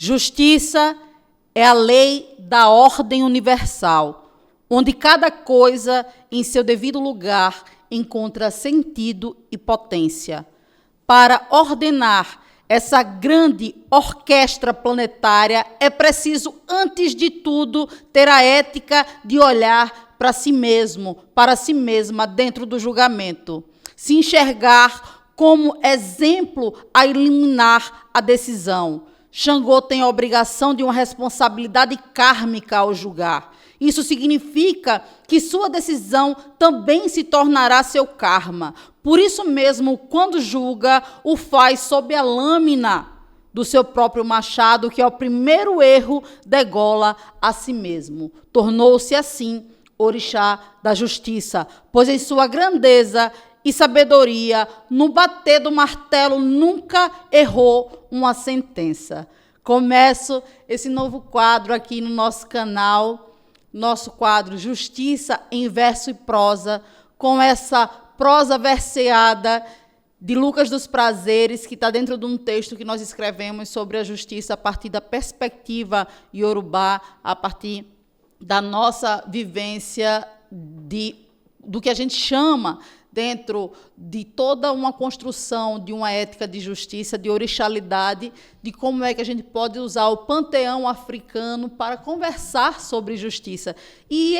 Justiça é a lei da ordem universal, onde cada coisa, em seu devido lugar, encontra sentido e potência. Para ordenar essa grande orquestra planetária, é preciso, antes de tudo, ter a ética de olhar para si mesmo, para si mesma, dentro do julgamento. Se enxergar como exemplo a iluminar a decisão. Xangô tem a obrigação de uma responsabilidade kármica ao julgar. Isso significa que sua decisão também se tornará seu karma. Por isso mesmo, quando julga, o faz sob a lâmina do seu próprio machado, que é o primeiro erro, degola a si mesmo. Tornou-se assim orixá da justiça, pois em sua grandeza e sabedoria, no bater do martelo, nunca errou uma sentença. Começo esse novo quadro aqui no nosso canal, nosso quadro Justiça em Verso e Prosa, com essa prosa verseada de Lucas dos Prazeres, que está dentro de um texto que nós escrevemos sobre a justiça a partir da perspectiva iorubá, a partir da nossa vivência do que a gente chama, dentro de toda uma construção de uma ética de justiça, de orixalidade, de como é que a gente pode usar o panteão africano para conversar sobre justiça. E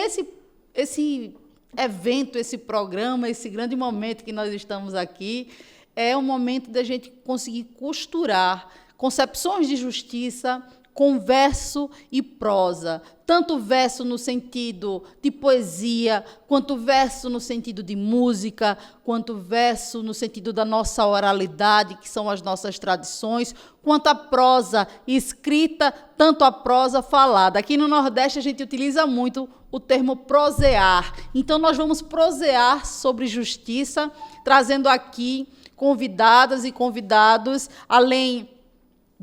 esse evento, esse programa, esse grande momento que nós estamos aqui, é um momento da gente conseguir costurar concepções de justiça com verso e prosa, tanto verso no sentido de poesia, quanto verso no sentido de música, quanto verso no sentido da nossa oralidade, que são as nossas tradições, quanto a prosa escrita, tanto a prosa falada. Aqui no Nordeste a gente utiliza muito o termo prosear. Então nós vamos prosear sobre justiça, trazendo aqui convidadas e convidados, além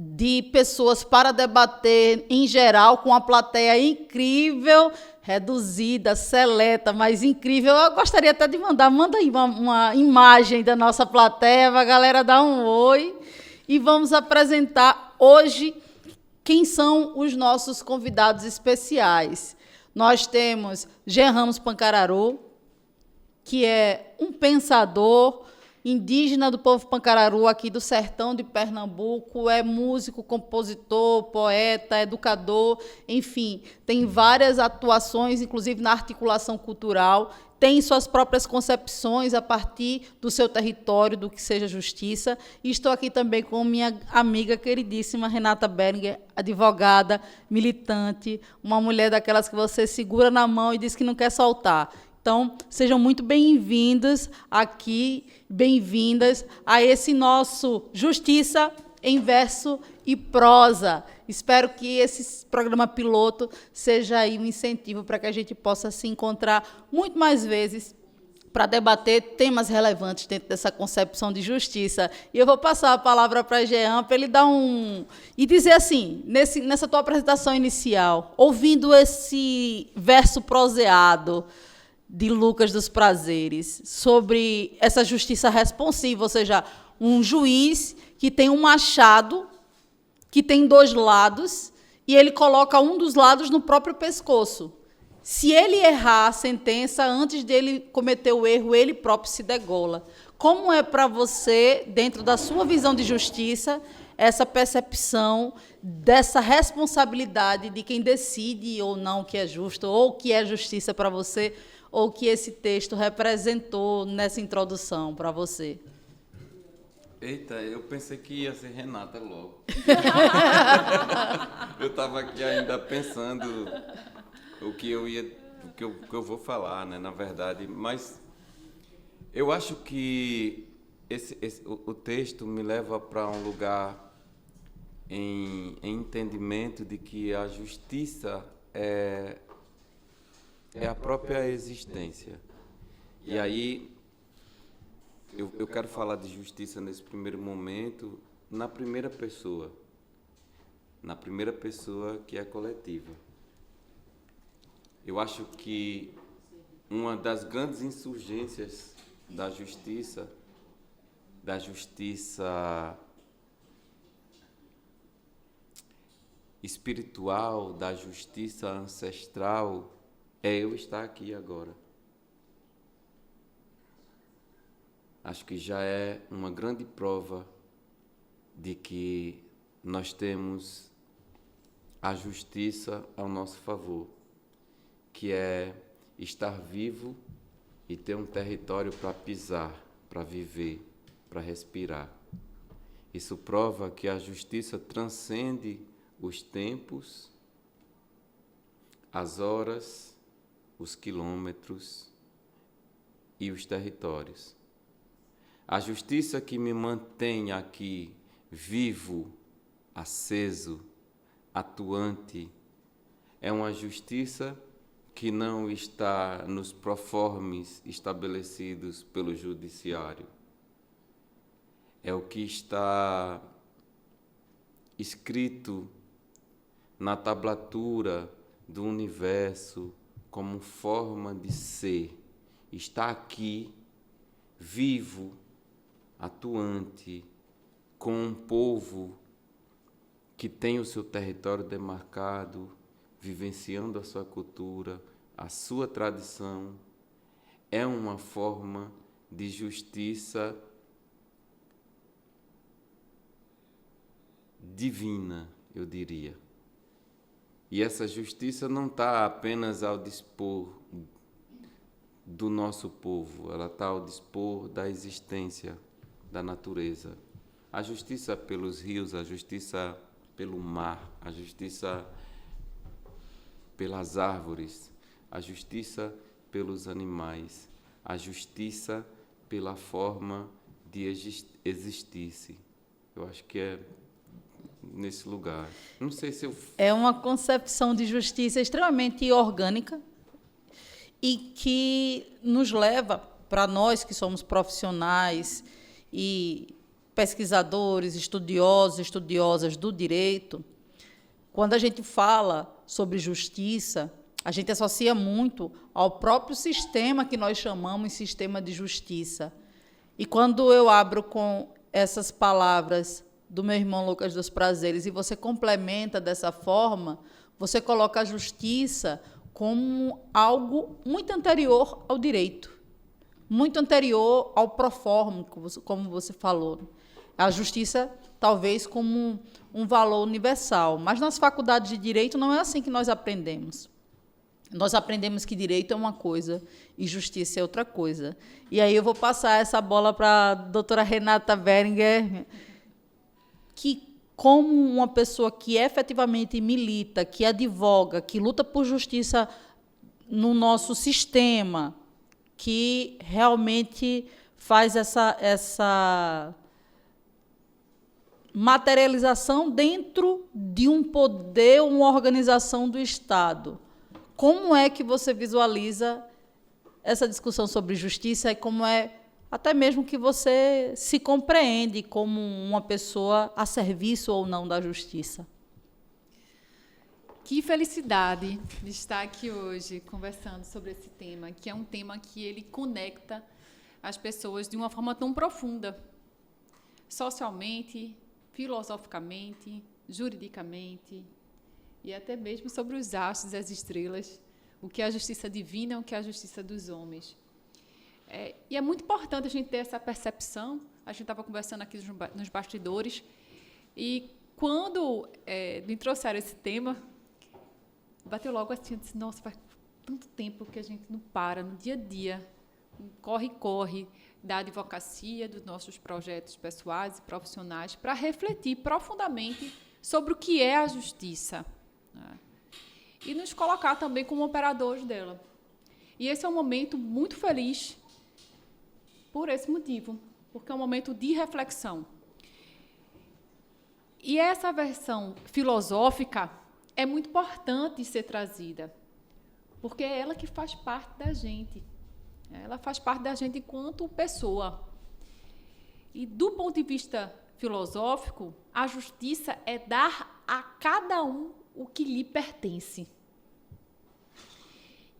de pessoas para debater, em geral, com uma plateia incrível, reduzida, seleta, mas incrível. Eu gostaria até de manda aí uma imagem da nossa plateia, para a galera dar um oi. E vamos apresentar hoje quem são os nossos convidados especiais. Nós temos Jean Ramos Pancararu, que é um pensador indígena do povo Pancararu, aqui do sertão de Pernambuco, é músico, compositor, poeta, educador, enfim, tem várias atuações, inclusive na articulação cultural, tem suas próprias concepções a partir do seu território, do que seja justiça. E estou aqui também com minha amiga queridíssima Renata Berninger, advogada, militante, uma mulher daquelas que você segura na mão e diz que não quer soltar. Então, sejam muito bem-vindos aqui, bem-vindas a esse nosso Justiça em Verso e Prosa. Espero que esse programa piloto seja aí um incentivo para que a gente possa se encontrar muito mais vezes para debater temas relevantes dentro dessa concepção de justiça. E eu vou passar a palavra para Jean, para ele dar e dizer assim, nessa tua apresentação inicial, ouvindo esse verso proseado de Lucas dos Prazeres, sobre essa justiça responsiva, ou seja, um juiz que tem um machado, que tem dois lados, e ele coloca um dos lados no próprio pescoço. Se ele errar a sentença, antes dele cometer o erro, ele próprio se degola. Como é para você, dentro da sua visão de justiça, essa percepção dessa responsabilidade de quem decide ou não o que é justo, ou o que é justiça para você, ou que esse texto representou nessa introdução para você? Eita, eu pensei que ia ser Renata logo. Eu estava aqui ainda pensando o que eu vou falar, né, na verdade, mas eu acho que o texto me leva para um lugar em entendimento de que a justiça é a própria existência. E aí eu quero falar de justiça nesse primeiro momento na primeira pessoa que é coletiva. Eu acho que uma das grandes insurgências da justiça espiritual da justiça ancestral é eu estar aqui agora. Acho que já é uma grande prova de que nós temos a justiça ao nosso favor, que é estar vivo e ter um território para pisar, para viver, para respirar. Isso prova que a justiça transcende os tempos, as horas, os quilômetros e os territórios. A justiça que me mantém aqui vivo, aceso, atuante, é uma justiça que não está nos proformes estabelecidos pelo judiciário. É o que está escrito na tablatura do universo como forma de ser. Está aqui, vivo, atuante, com um povo que tem o seu território demarcado, vivenciando a sua cultura, a sua tradição. É uma forma de justiça divina, eu diria. E essa justiça não está apenas ao dispor do nosso povo, ela está ao dispor da existência da natureza. A justiça pelos rios, a justiça pelo mar, a justiça pelas árvores, a justiça pelos animais, a justiça pela forma de existir-se. Eu acho que é nesse lugar. Não sei se eu... É uma concepção de justiça extremamente orgânica e que nos leva, para nós que somos profissionais e pesquisadores, estudiosos, estudiosas do direito, quando a gente fala sobre justiça, a gente associa muito ao próprio sistema que nós chamamos de sistema de justiça. E quando eu abro com essas palavras do meu irmão Lucas dos Prazeres e você complementa dessa forma, você coloca a justiça como algo muito anterior ao direito, muito anterior ao proforme, como você falou. A justiça, talvez, como um valor universal. Mas nas faculdades de direito não é assim que nós aprendemos. Nós aprendemos que direito é uma coisa e justiça é outra coisa. E aí eu vou passar essa bola para a doutora Renata Berenguer, que, como uma pessoa que efetivamente milita, que advoga, que luta por justiça no nosso sistema, que realmente faz essa materialização dentro de um poder, uma organização do Estado. Como é que você visualiza essa discussão sobre justiça e como é até mesmo que você se compreende como uma pessoa a serviço ou não da justiça? Que felicidade de estar aqui hoje conversando sobre esse tema, que é um tema que ele conecta as pessoas de uma forma tão profunda, socialmente, filosoficamente, juridicamente, e até mesmo sobre os astros e as estrelas, o que é a justiça divina, o que é a justiça dos homens. E é muito importante a gente ter essa percepção. A gente estava conversando aqui nos bastidores, e quando me trouxeram esse tema, bateu logo assim, eu disse, nossa, faz tanto tempo que a gente não para no dia a dia, corre da advocacia, dos nossos projetos pessoais e profissionais, para refletir profundamente sobre o que é a justiça, né? E nos colocar também como operadores dela. E esse é um momento muito feliz por esse motivo, porque é um momento de reflexão. E essa versão filosófica é muito importante ser trazida, porque é ela que faz parte da gente. Ela faz parte da gente enquanto pessoa. E, do ponto de vista filosófico, a justiça é dar a cada um o que lhe pertence.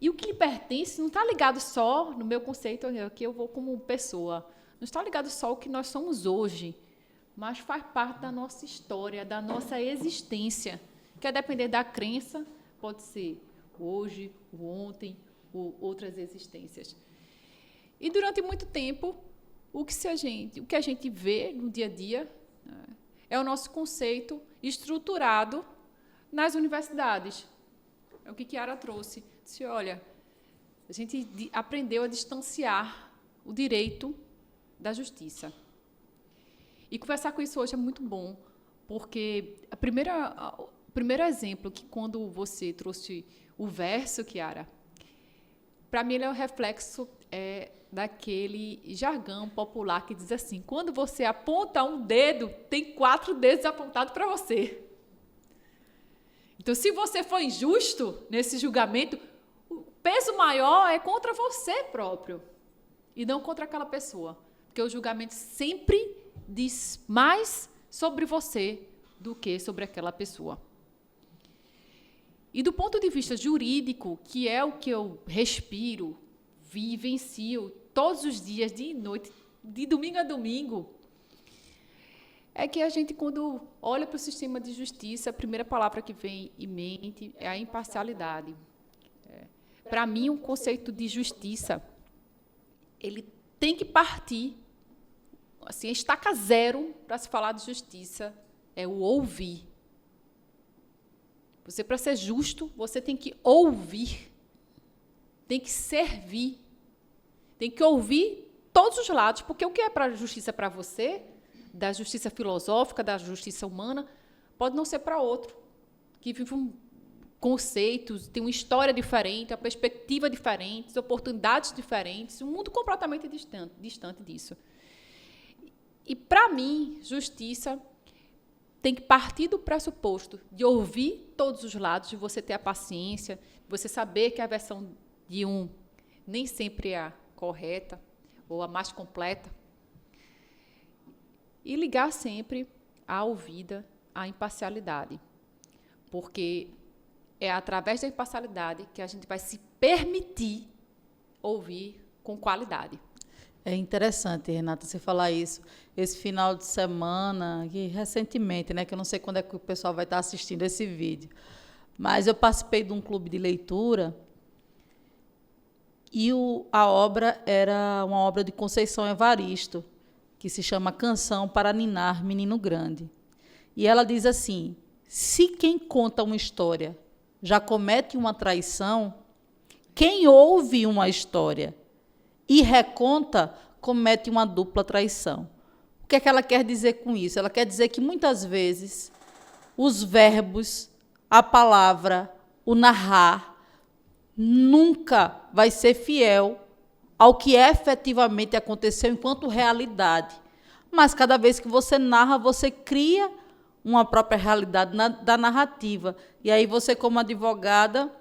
E o que lhe pertence não está ligado só, no meu conceito, que eu vou como pessoa, não está ligado só ao que nós somos hoje, mas faz parte da nossa história, da nossa existência. que a depender da crença, pode ser hoje, o ontem, ou outras existências. E durante muito tempo, o que a gente vê no dia a dia, né, é o nosso conceito estruturado nas universidades. É o que Chiara trouxe. Disse, olha, a gente aprendeu a distanciar o direito da justiça. E conversar com isso hoje é muito bom, porque o primeiro exemplo, que quando você trouxe o verso, Chiara, para mim ele é o reflexo daquele jargão popular que diz assim, quando você aponta um dedo, tem 4 dedos apontados para você. Então, se você for injusto nesse julgamento, o peso maior é contra você próprio e não contra aquela pessoa. Porque o julgamento sempre diz mais sobre você do que sobre aquela pessoa. E do ponto de vista jurídico, que é o que eu respiro, vivencio todos os dias, de noite, de domingo a domingo, é que a gente, quando olha para o sistema de justiça, a primeira palavra que vem em mente é a imparcialidade. Para mim, um conceito de justiça, ele tem que partir, assim, a estaca zero para se falar de justiça é o ouvir. Você, para ser justo, você tem que ouvir, tem que servir, tem que ouvir todos os lados, porque o que é para a justiça para você, da justiça filosófica, da justiça humana, pode não ser para outro, que vive conceitos, tem uma história diferente, uma perspectiva diferente, oportunidades diferentes, um mundo completamente distante disso. E, para mim, justiça tem que partir do pressuposto de ouvir todos os lados, de você ter a paciência, de você saber que a versão de um nem sempre é a correta ou a mais completa, e ligar sempre a ouvida, à imparcialidade, porque é através da imparcialidade que a gente vai se permitir ouvir com qualidade. É interessante, Renata, você falar isso. Esse final de semana, que recentemente, né, que eu não sei quando é que o pessoal vai estar assistindo esse vídeo, mas eu participei de um clube de leitura e a obra era uma obra de Conceição Evaristo, que se chama Canção para Ninar Menino Grande. E ela diz assim, se quem conta uma história já comete uma traição, quem ouve uma história e reconta, comete uma dupla traição. O que é que ela quer dizer com isso? Ela quer dizer que, muitas vezes, os verbos, a palavra, o narrar, nunca vai ser fiel ao que efetivamente aconteceu enquanto realidade. Mas, cada vez que você narra, você cria uma própria realidade da narrativa. E aí você, como advogada,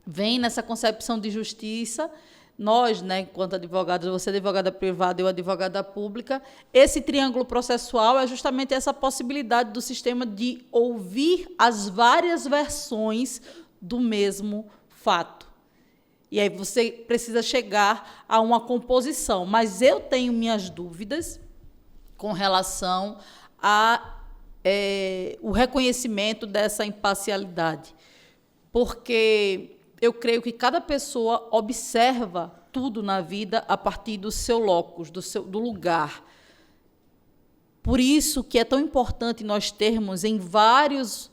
vem nessa concepção de justiça. Nós, né, enquanto advogados, você é advogada privada e eu advogada pública, esse triângulo processual é justamente essa possibilidade do sistema de ouvir as várias versões do mesmo fato. E aí você precisa chegar a uma composição. Mas eu tenho minhas dúvidas com relação o reconhecimento dessa imparcialidade, porque eu creio que cada pessoa observa tudo na vida a partir do seu locus, do lugar. Por isso que é tão importante nós termos em várias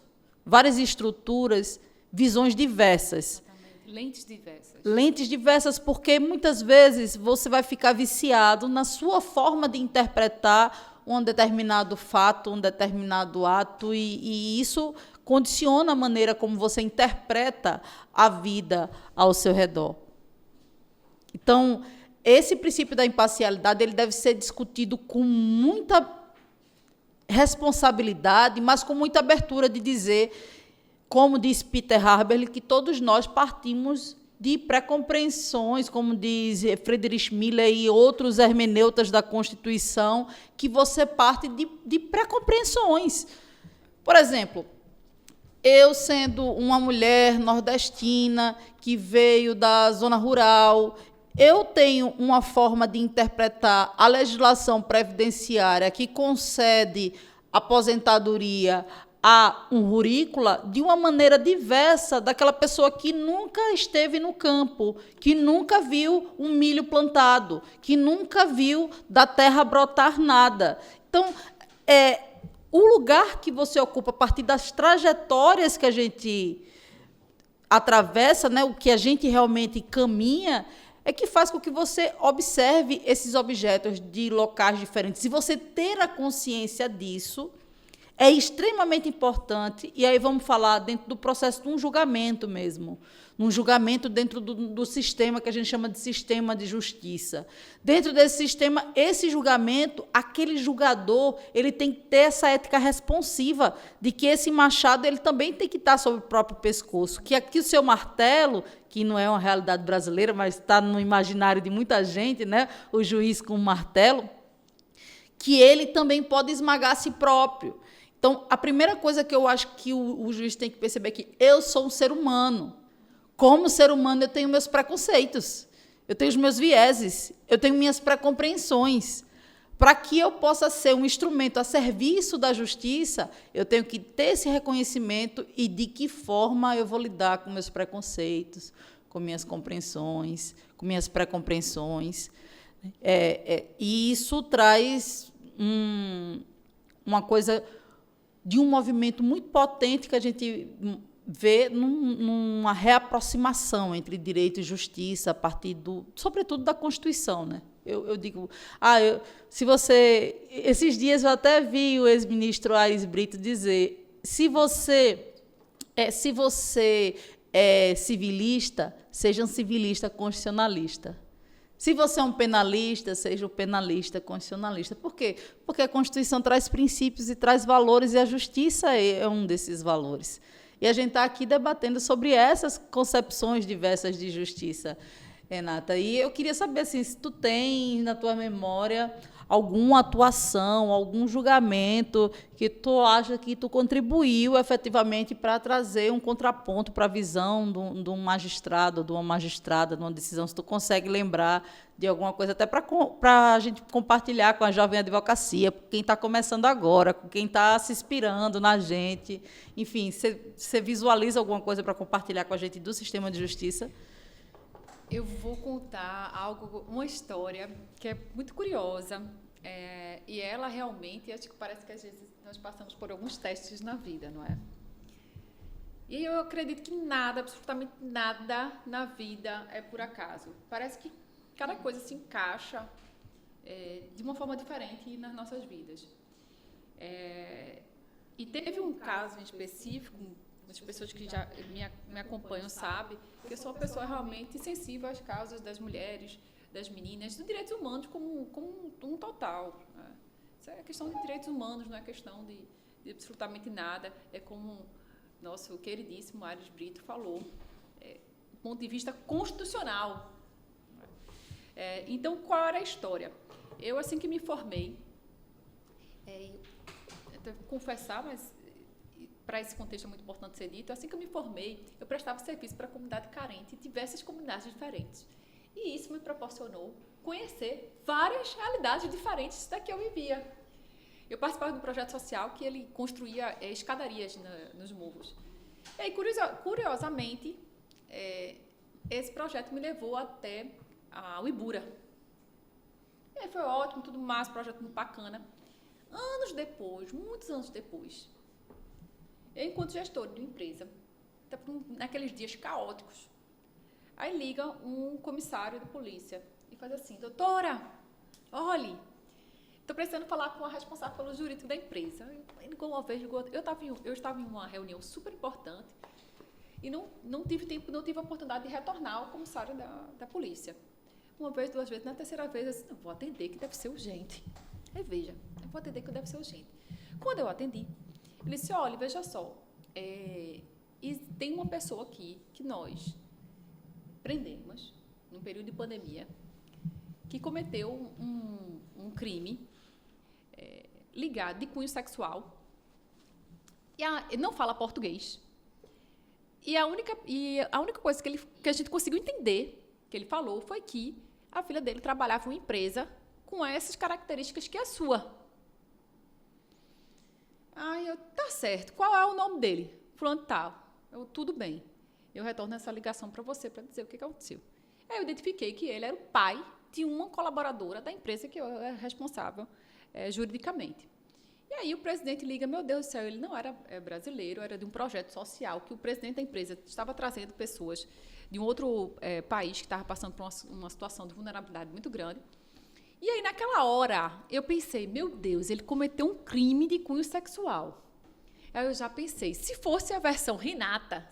estruturas visões diversas. Lentes diversas. Lentes diversas, porque muitas vezes você vai ficar viciado na sua forma de interpretar um determinado fato, um determinado ato, e isso condiciona a maneira como você interpreta a vida ao seu redor. Então, esse princípio da imparcialidade ele deve ser discutido com muita responsabilidade, mas com muita abertura de dizer, como diz Peter Haberle, que todos nós partimos de pré-compreensões, como diz Friedrich Miller e outros hermeneutas da Constituição, que você parte de pré-compreensões. Por exemplo, eu sendo uma mulher nordestina que veio da zona rural, eu tenho uma forma de interpretar a legislação previdenciária que concede aposentadoria a um rurícola de uma maneira diversa daquela pessoa que nunca esteve no campo, que nunca viu um milho plantado, que nunca viu da terra brotar nada. Então, o lugar que você ocupa a partir das trajetórias que a gente atravessa, né, o que a gente realmente caminha, é que faz com que você observe esses objetos de locais diferentes. E você ter a consciência disso é extremamente importante, e aí vamos falar dentro do processo de um julgamento mesmo, num julgamento dentro do sistema que a gente chama de sistema de justiça. Dentro desse sistema, esse julgamento, aquele julgador, ele tem que ter essa ética responsiva de que esse machado ele também tem que estar sobre o próprio pescoço, que aqui o seu martelo, que não é uma realidade brasileira, mas está no imaginário de muita gente, né? O juiz com um martelo, que ele também pode esmagar a si próprio. Então, a primeira coisa que eu acho que o juiz tem que perceber é que eu sou um ser humano. Como ser humano, eu tenho meus preconceitos, eu tenho os meus vieses, eu tenho minhas pré-compreensões. Para que eu possa ser um instrumento a serviço da justiça, eu tenho que ter esse reconhecimento e de que forma eu vou lidar com meus preconceitos, com minhas compreensões, com minhas pré-compreensões. E isso traz uma coisa de um movimento muito potente que a gente vê numa reaproximação entre direito e justiça a partir sobretudo da Constituição, né? Eu digo, se você, esses dias eu até vi o ex-ministro Aires Brito dizer, se você é civilista, seja um civilista constitucionalista. Se você é um penalista, seja um penalista constitucionalista. Por quê? Porque a Constituição traz princípios e traz valores, e a justiça é um desses valores. E a gente está aqui debatendo sobre essas concepções diversas de justiça, Renata. E eu queria saber assim, se tu tem na tua memória alguma atuação, algum julgamento que tu acha que tu contribuiu efetivamente para trazer um contraponto para a visão de um magistrado, de uma magistrada, de uma decisão, se tu consegue lembrar de alguma coisa, até para a gente compartilhar com a jovem advocacia, quem está começando agora, com quem está se inspirando na gente. Enfim, você visualiza alguma coisa para compartilhar com a gente do sistema de justiça? Eu vou contar uma história que é muito curiosa, e ela realmente, acho que parece que às vezes nós passamos por alguns testes na vida, não é? E eu acredito que nada, absolutamente nada na vida é por acaso. Parece que cada coisa se encaixa de uma forma diferente nas nossas vidas. E teve um caso em específico, as pessoas que já me acompanham sabem que eu sou uma pessoa realmente sensível às causas das mulheres, das meninas, dos direitos humanos como um total. Isso é questão de direitos humanos, não é questão de absolutamente nada. É como nosso queridíssimo Aires Brito falou, do ponto de vista constitucional. Então, qual era a história? Eu, assim que me formei, eu tenho que confessar, mas para esse contexto é muito importante ser dito, assim que eu me formei, eu prestava serviço para a comunidade carente, diversas comunidades diferentes. E isso me proporcionou conhecer várias realidades diferentes da que eu vivia. Eu participava de um projeto social que ele construía escadarias nos morros. E aí, curiosamente, esse projeto me levou até o Ibura. E aí foi ótimo, tudo mais, projeto muito bacana. Anos depois, muitos anos depois, eu, enquanto gestor de uma empresa, naqueles dias caóticos, aí liga um comissário de polícia e faz assim: doutora, olhe, estou precisando falar com a responsável pelo jurídico da empresa. Ele ligou uma vez, eu estava em uma reunião super importante e não tive tempo, não tive a oportunidade de retornar ao comissário da polícia. Uma vez, duas vezes, na terceira vez, eu disse: não, vou atender, que deve ser urgente. Aí veja, eu vou atender, que deve ser urgente. Quando eu atendi, ele disse: olha, veja só, e tem uma pessoa aqui que nós prendemos, num período de pandemia, que cometeu um crime ligado de cunho sexual, e não fala português. E a única coisa que a gente conseguiu entender, que ele falou, foi que a filha dele trabalhava em uma empresa com essas características que é a sua. Aí eu, tá certo, qual é o nome dele? Fulano tal. Eu, tudo bem. Eu retorno essa ligação para você para dizer o que aconteceu. Aí eu identifiquei que ele era o pai de uma colaboradora da empresa que eu era responsável juridicamente. E aí o presidente liga, meu Deus do céu, ele não era brasileiro, era de um projeto social que o presidente da empresa estava trazendo pessoas de um outro país que estava passando por uma situação de vulnerabilidade muito grande. E aí, naquela hora, eu pensei, meu Deus, ele cometeu um crime de cunho sexual. Aí eu já pensei, se fosse a versão Renata,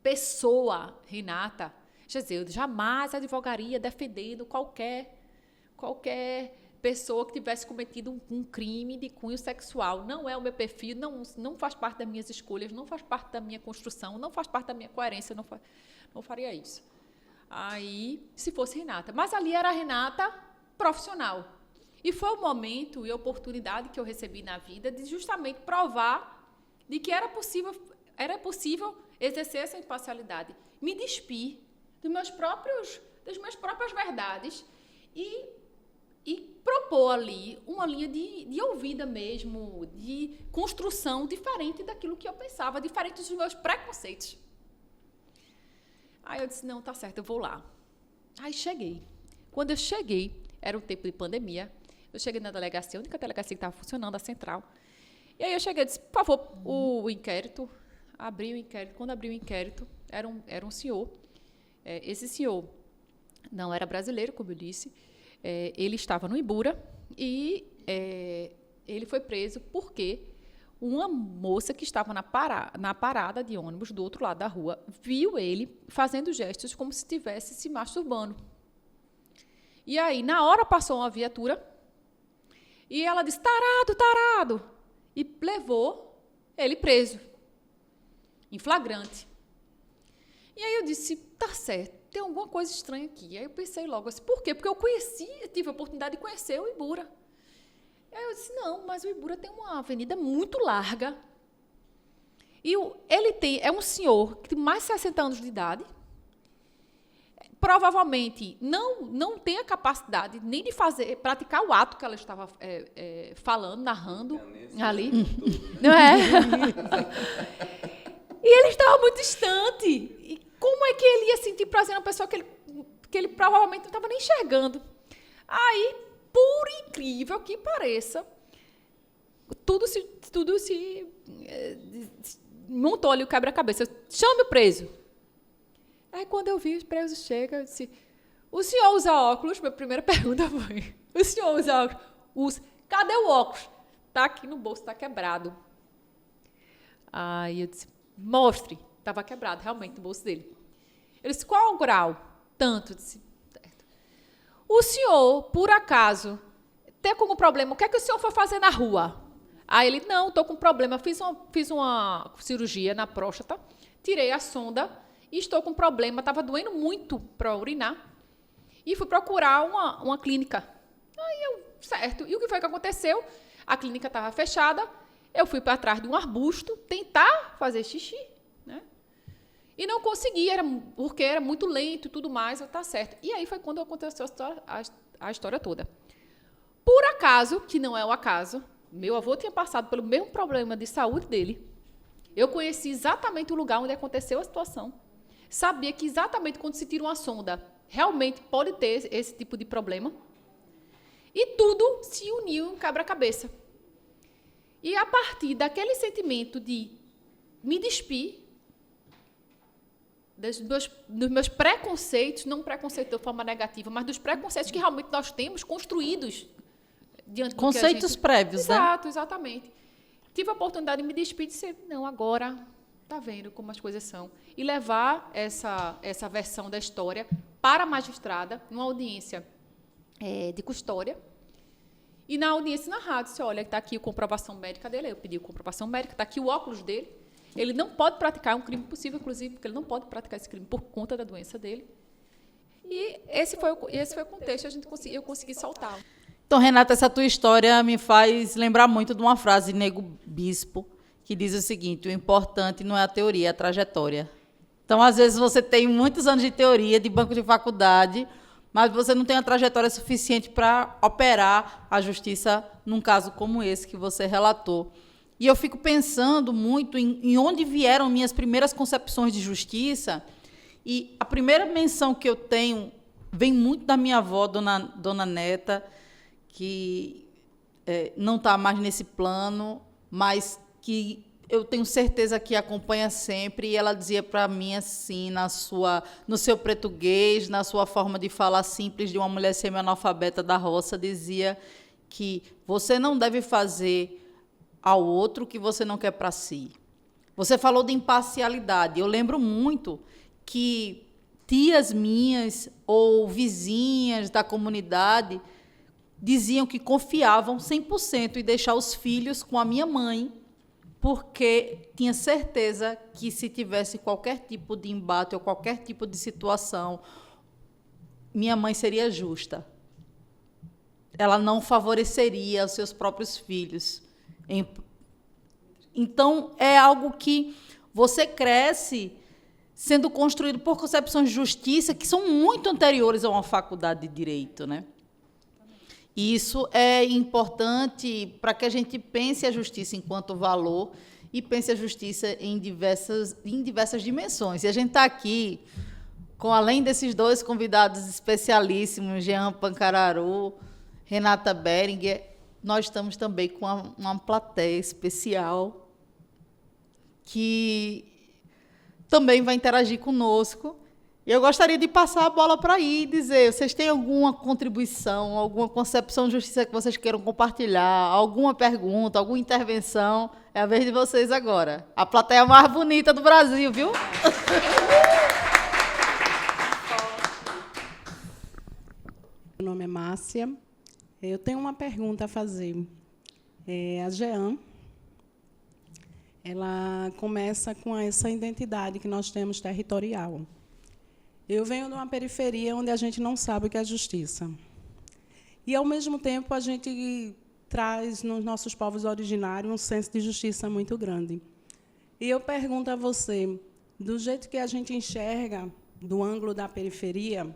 pessoa Renata, quer dizer, eu jamais advogaria defendendo qualquer pessoa que tivesse cometido um crime de cunho sexual. Não é o meu perfil, não faz parte das minhas escolhas, não faz parte da minha construção, não faz parte da minha coerência, não faria isso. Aí, se fosse Renata. Mas ali era a Renata profissional. E foi o momento e a oportunidade que eu recebi na vida de justamente provar de que era possível exercer essa imparcialidade, me despir das minhas próprias verdades e propor ali uma linha de ouvida mesmo, de construção diferente daquilo que eu pensava, diferente dos meus preconceitos. Aí eu disse, não, tá certo, eu vou lá. Aí cheguei. Quando eu cheguei, era um tempo de pandemia, eu cheguei na delegacia, a única delegacia que estava funcionando, a central. E aí eu cheguei e disse, por favor, o inquérito, abri o inquérito. Quando abri o inquérito, era um senhor. Esse senhor não era brasileiro, como eu disse, ele estava no Ibura e ele foi preso porque uma moça que estava na parada de ônibus do outro lado da rua viu ele fazendo gestos como se estivesse se masturbando. E aí, na hora, passou uma viatura e ela disse, tarado, tarado, e levou ele preso, em flagrante. E aí eu disse, tá certo, tem alguma coisa estranha aqui. Aí eu pensei logo assim, por quê? Porque eu tive a oportunidade de conhecer o Ibura. Aí eu disse, não, mas o Ibura tem uma avenida muito larga. E ele é um senhor que tem mais de 60 anos de idade, provavelmente não tem a capacidade nem de praticar o ato que ela estava falando, narrando ali. Não é? E ele estava muito distante. E como é que ele ia sentir prazer numa pessoa que ele provavelmente não estava nem enxergando? Aí, por incrível que pareça, tudo se montou ali o quebra-cabeça. Chame o preso. Aí, quando eu vi os presos chegam, eu disse, o senhor usa óculos? Minha primeira pergunta foi, o senhor usa óculos? Usa. Cadê o óculos? Está aqui no bolso, está quebrado. Aí eu disse, mostre. Estava quebrado, realmente, no bolso dele. Ele disse, qual é o grau? Tanto. Eu disse, certo. O senhor, por acaso, tem algum problema? O que é que o senhor foi fazer na rua? Aí ele, não, estou com problema. Fiz uma cirurgia na próstata, tirei a sonda, e estou com problema, estava doendo muito para urinar, e fui procurar uma clínica. Aí eu, certo, e o que foi que aconteceu? A clínica estava fechada, eu fui para trás de um arbusto tentar fazer xixi, né? E não consegui, porque era muito lento e tudo mais, tá certo. E aí foi quando aconteceu a história toda. Por acaso, que não é o acaso, meu avô tinha passado pelo mesmo problema de saúde dele, eu conheci exatamente o lugar onde aconteceu a situação, sabia que exatamente quando se tira uma sonda, realmente pode ter esse tipo de problema. E tudo se uniu em um quebra-cabeça. E a partir daquele sentimento de me despir dos meus preconceitos, não preconceito de forma negativa, mas dos preconceitos que realmente nós temos construídos diante conceitos do que a gente... prévios, Exato, né? Exatamente. Tive a oportunidade de me despedir e dizer, não, agora está vendo como as coisas são. E levar essa versão da história para a magistrada, numa audiência de custódia. E na audiência narrada, disse, olha, está aqui a comprovação médica dele. Eu pedi a comprovação médica, está aqui o óculos dele. Ele não pode praticar, é um crime possível, inclusive, porque ele não pode praticar esse crime por conta da doença dele. E esse foi o contexto, eu consegui soltá-lo. Então, Renata, essa tua história me faz lembrar muito de uma frase de Nego Bispo, que diz o seguinte, o importante não é a teoria, é a trajetória. Então, às vezes, você tem muitos anos de teoria, de banco de faculdade, mas você não tem a trajetória suficiente para operar a justiça num caso como esse que você relatou. E eu fico pensando muito em onde vieram minhas primeiras concepções de justiça. E a primeira menção que eu tenho vem muito da minha avó, Dona Neta, que não está mais nesse plano, mas que eu tenho certeza que acompanha sempre. E ela dizia para mim assim, no seu português, na sua forma de falar simples de uma mulher semi-analfabeta da roça, dizia que você não deve fazer ao outro que você não quer para si. Você falou de imparcialidade. Eu lembro muito que tias minhas ou vizinhas da comunidade diziam que confiavam 100% em deixar os filhos com a minha mãe, porque tinha certeza que se tivesse qualquer tipo de embate ou qualquer tipo de situação, minha mãe seria justa. Ela não favoreceria os seus próprios filhos. Então, é algo que você cresce sendo construído por concepções de justiça que são muito anteriores a uma faculdade de direito, né? E isso é importante para que a gente pense a justiça enquanto valor e pense a justiça em diversas dimensões. E a gente está aqui, além desses dois convidados especialíssimos, Jean Pancararu, Renata Beringer, nós estamos também com uma plateia especial que também vai interagir conosco. E eu gostaria de passar a bola para aí e dizer, vocês têm alguma contribuição, alguma concepção de justiça que vocês queiram compartilhar, alguma pergunta, alguma intervenção? É a vez de vocês agora. A plateia mais bonita do Brasil, viu? Meu nome é Márcia. Eu tenho uma pergunta a fazer. A Jean, ela começa com essa identidade que nós temos territorial. Eu venho de uma periferia onde a gente não sabe o que é justiça. E, ao mesmo tempo, a gente traz nos nossos povos originários um senso de justiça muito grande. E eu pergunto a você, do jeito que a gente enxerga, do ângulo da periferia,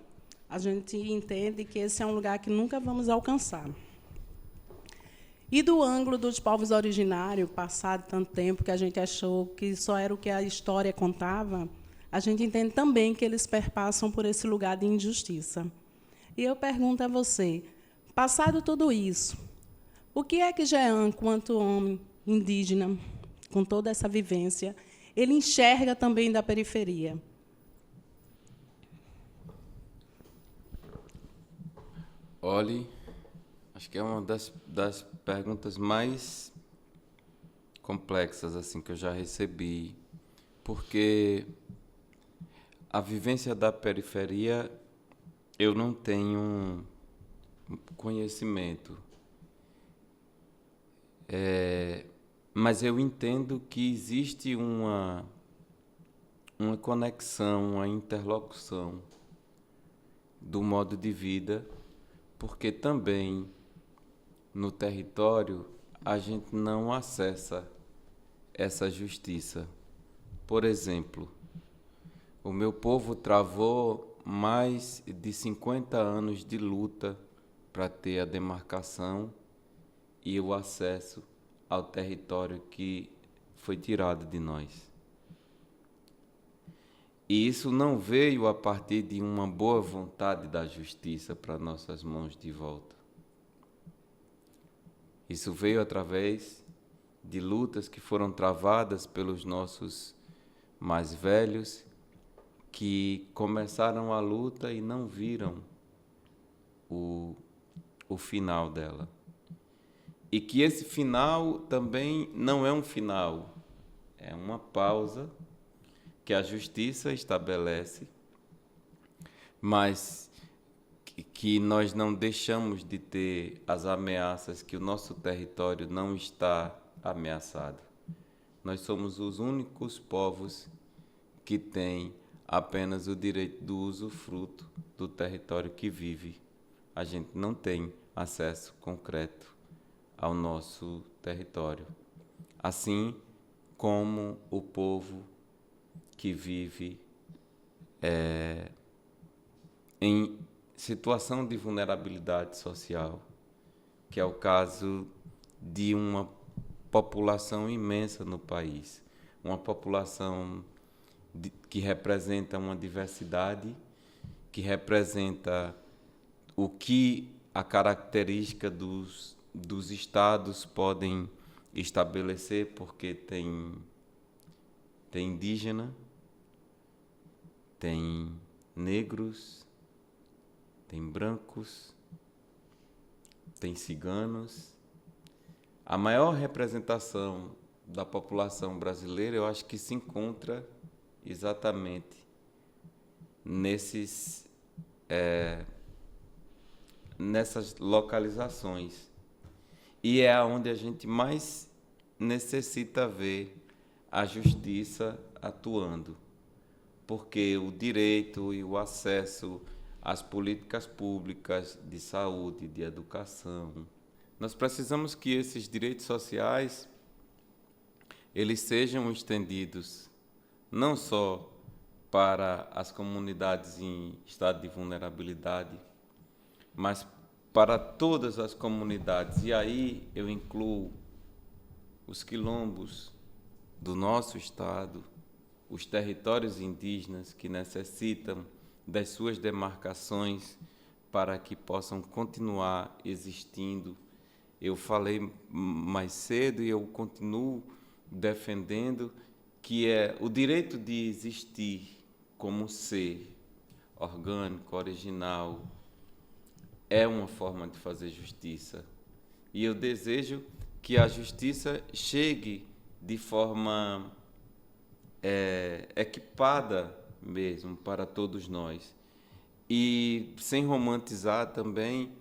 a gente entende que esse é um lugar que nunca vamos alcançar. E do ângulo dos povos originários, passado tanto tempo que a gente achou que só era o que a história contava, a gente entende também que eles perpassam por esse lugar de injustiça. E eu pergunto a você, passado tudo isso, o que é que Jean, quanto homem indígena, com toda essa vivência, ele enxerga também da periferia? Olhe, acho que é uma das perguntas mais complexas assim que eu já recebi, porque a vivência da periferia eu não tenho conhecimento, mas eu entendo que existe uma conexão, uma interlocução do modo de vida, porque também no território a gente não acessa essa justiça. Por exemplo, o meu povo travou mais de 50 anos de luta para ter a demarcação e o acesso ao território que foi tirado de nós. E isso não veio a partir de uma boa vontade da justiça para nossas mãos de volta. Isso veio através de lutas que foram travadas pelos nossos mais velhos, que começaram a luta e não viram o final dela. E que esse final também não é um final, é uma pausa que a justiça estabelece, mas que nós não deixamos de ter as ameaças, que o nosso território não está ameaçado. Nós somos os únicos povos que têm apenas o direito do usufruto do território que vive. A gente não tem acesso concreto ao nosso território. Assim como o povo que vive em situação de vulnerabilidade social, que é o caso de uma população imensa no país, uma população que representa uma diversidade, que representa o que a característica dos estados podem estabelecer, porque tem indígena, tem negros, tem brancos, tem ciganos. A maior representação da população brasileira, eu acho que se encontra exatamente nessas localizações. E é onde a gente mais necessita ver a justiça atuando, porque o direito e o acesso às políticas públicas de saúde, de educação, nós precisamos que esses direitos sociais eles sejam estendidos não só para as comunidades em estado de vulnerabilidade, mas para todas as comunidades. E aí eu incluo os quilombos do nosso estado, os territórios indígenas que necessitam das suas demarcações para que possam continuar existindo. Eu falei mais cedo e eu continuo defendendo que é o direito de existir como ser orgânico, original, é uma forma de fazer justiça. E eu desejo que a justiça chegue de forma equipada mesmo para todos nós. E, sem romantizar também,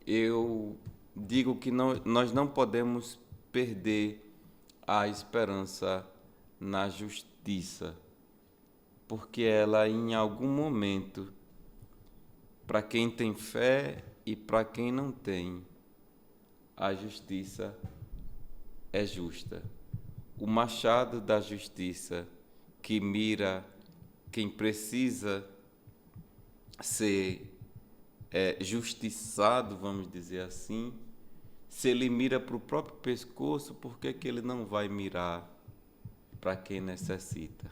eu digo que nós não podemos perder a esperança na justiça, porque ela, em algum momento, para quem tem fé e para quem não tem, a justiça é justa. O machado da justiça que mira quem precisa ser justiçado, vamos dizer assim, se ele mira para o próprio pescoço, por que ele não vai mirar para quem necessita?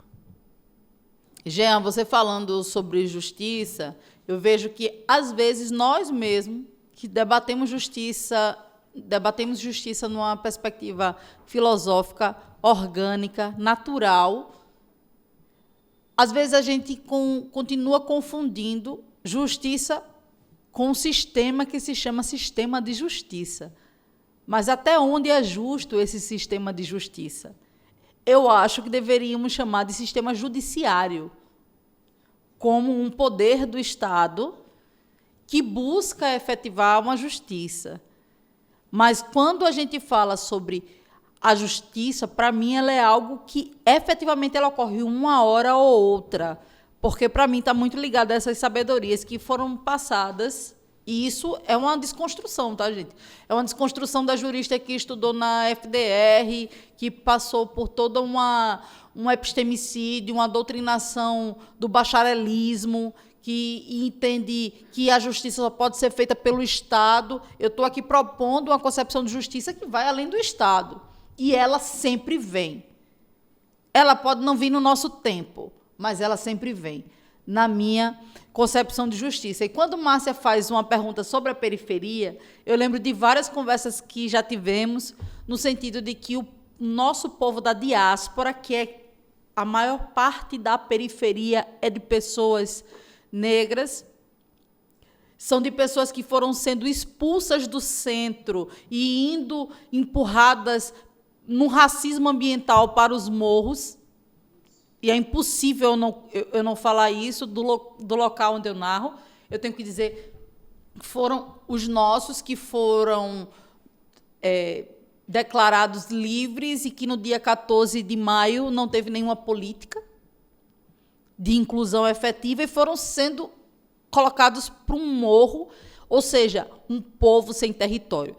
Jean, você falando sobre justiça, eu vejo que, às vezes, nós mesmos, que debatemos justiça numa perspectiva filosófica, orgânica, natural, às vezes a gente continua confundindo justiça com um sistema que se chama sistema de justiça. Mas até onde é justo esse sistema de justiça? Eu acho que deveríamos chamar de sistema judiciário, como um poder do Estado que busca efetivar uma justiça. Mas quando a gente fala sobre a justiça, para mim, ela é algo que efetivamente ela ocorre uma hora ou outra, porque para mim está muito ligado a essas sabedorias que foram passadas. E isso é uma desconstrução, tá, gente? É uma desconstrução da jurista que estudou na FDR, que passou por toda um epistemicídio, uma doutrinação do bacharelismo, que entende que a justiça só pode ser feita pelo Estado. Eu estou aqui propondo uma concepção de justiça que vai além do Estado. E ela sempre vem. Ela pode não vir no nosso tempo, mas ela sempre vem, na minha concepção de justiça. E quando Márcia faz uma pergunta sobre a periferia, eu lembro de várias conversas que já tivemos, no sentido de que o nosso povo da diáspora, que é a maior parte da periferia, é de pessoas negras, são de pessoas que foram sendo expulsas do centro e indo empurradas no racismo ambiental para os morros. E é impossível eu não falar isso do local onde eu narro. Eu tenho que dizer, foram os nossos que foram declarados livres e que no dia 14 de maio não teve nenhuma política de inclusão efetiva e foram sendo colocados para um morro, ou seja, um povo sem território.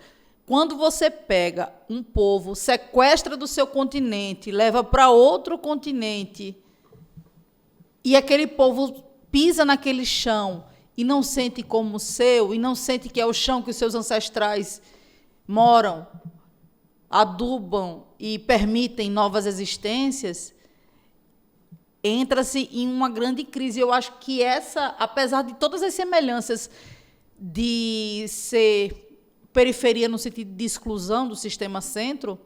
Quando você pega um povo, sequestra do seu continente, leva para outro continente, e aquele povo pisa naquele chão e não sente como seu, e não sente que é o chão que os seus ancestrais moram, adubam e permitem novas existências, entra-se em uma grande crise. Eu acho que essa, apesar de todas as semelhanças de ser periferia no sentido de exclusão do sistema centro,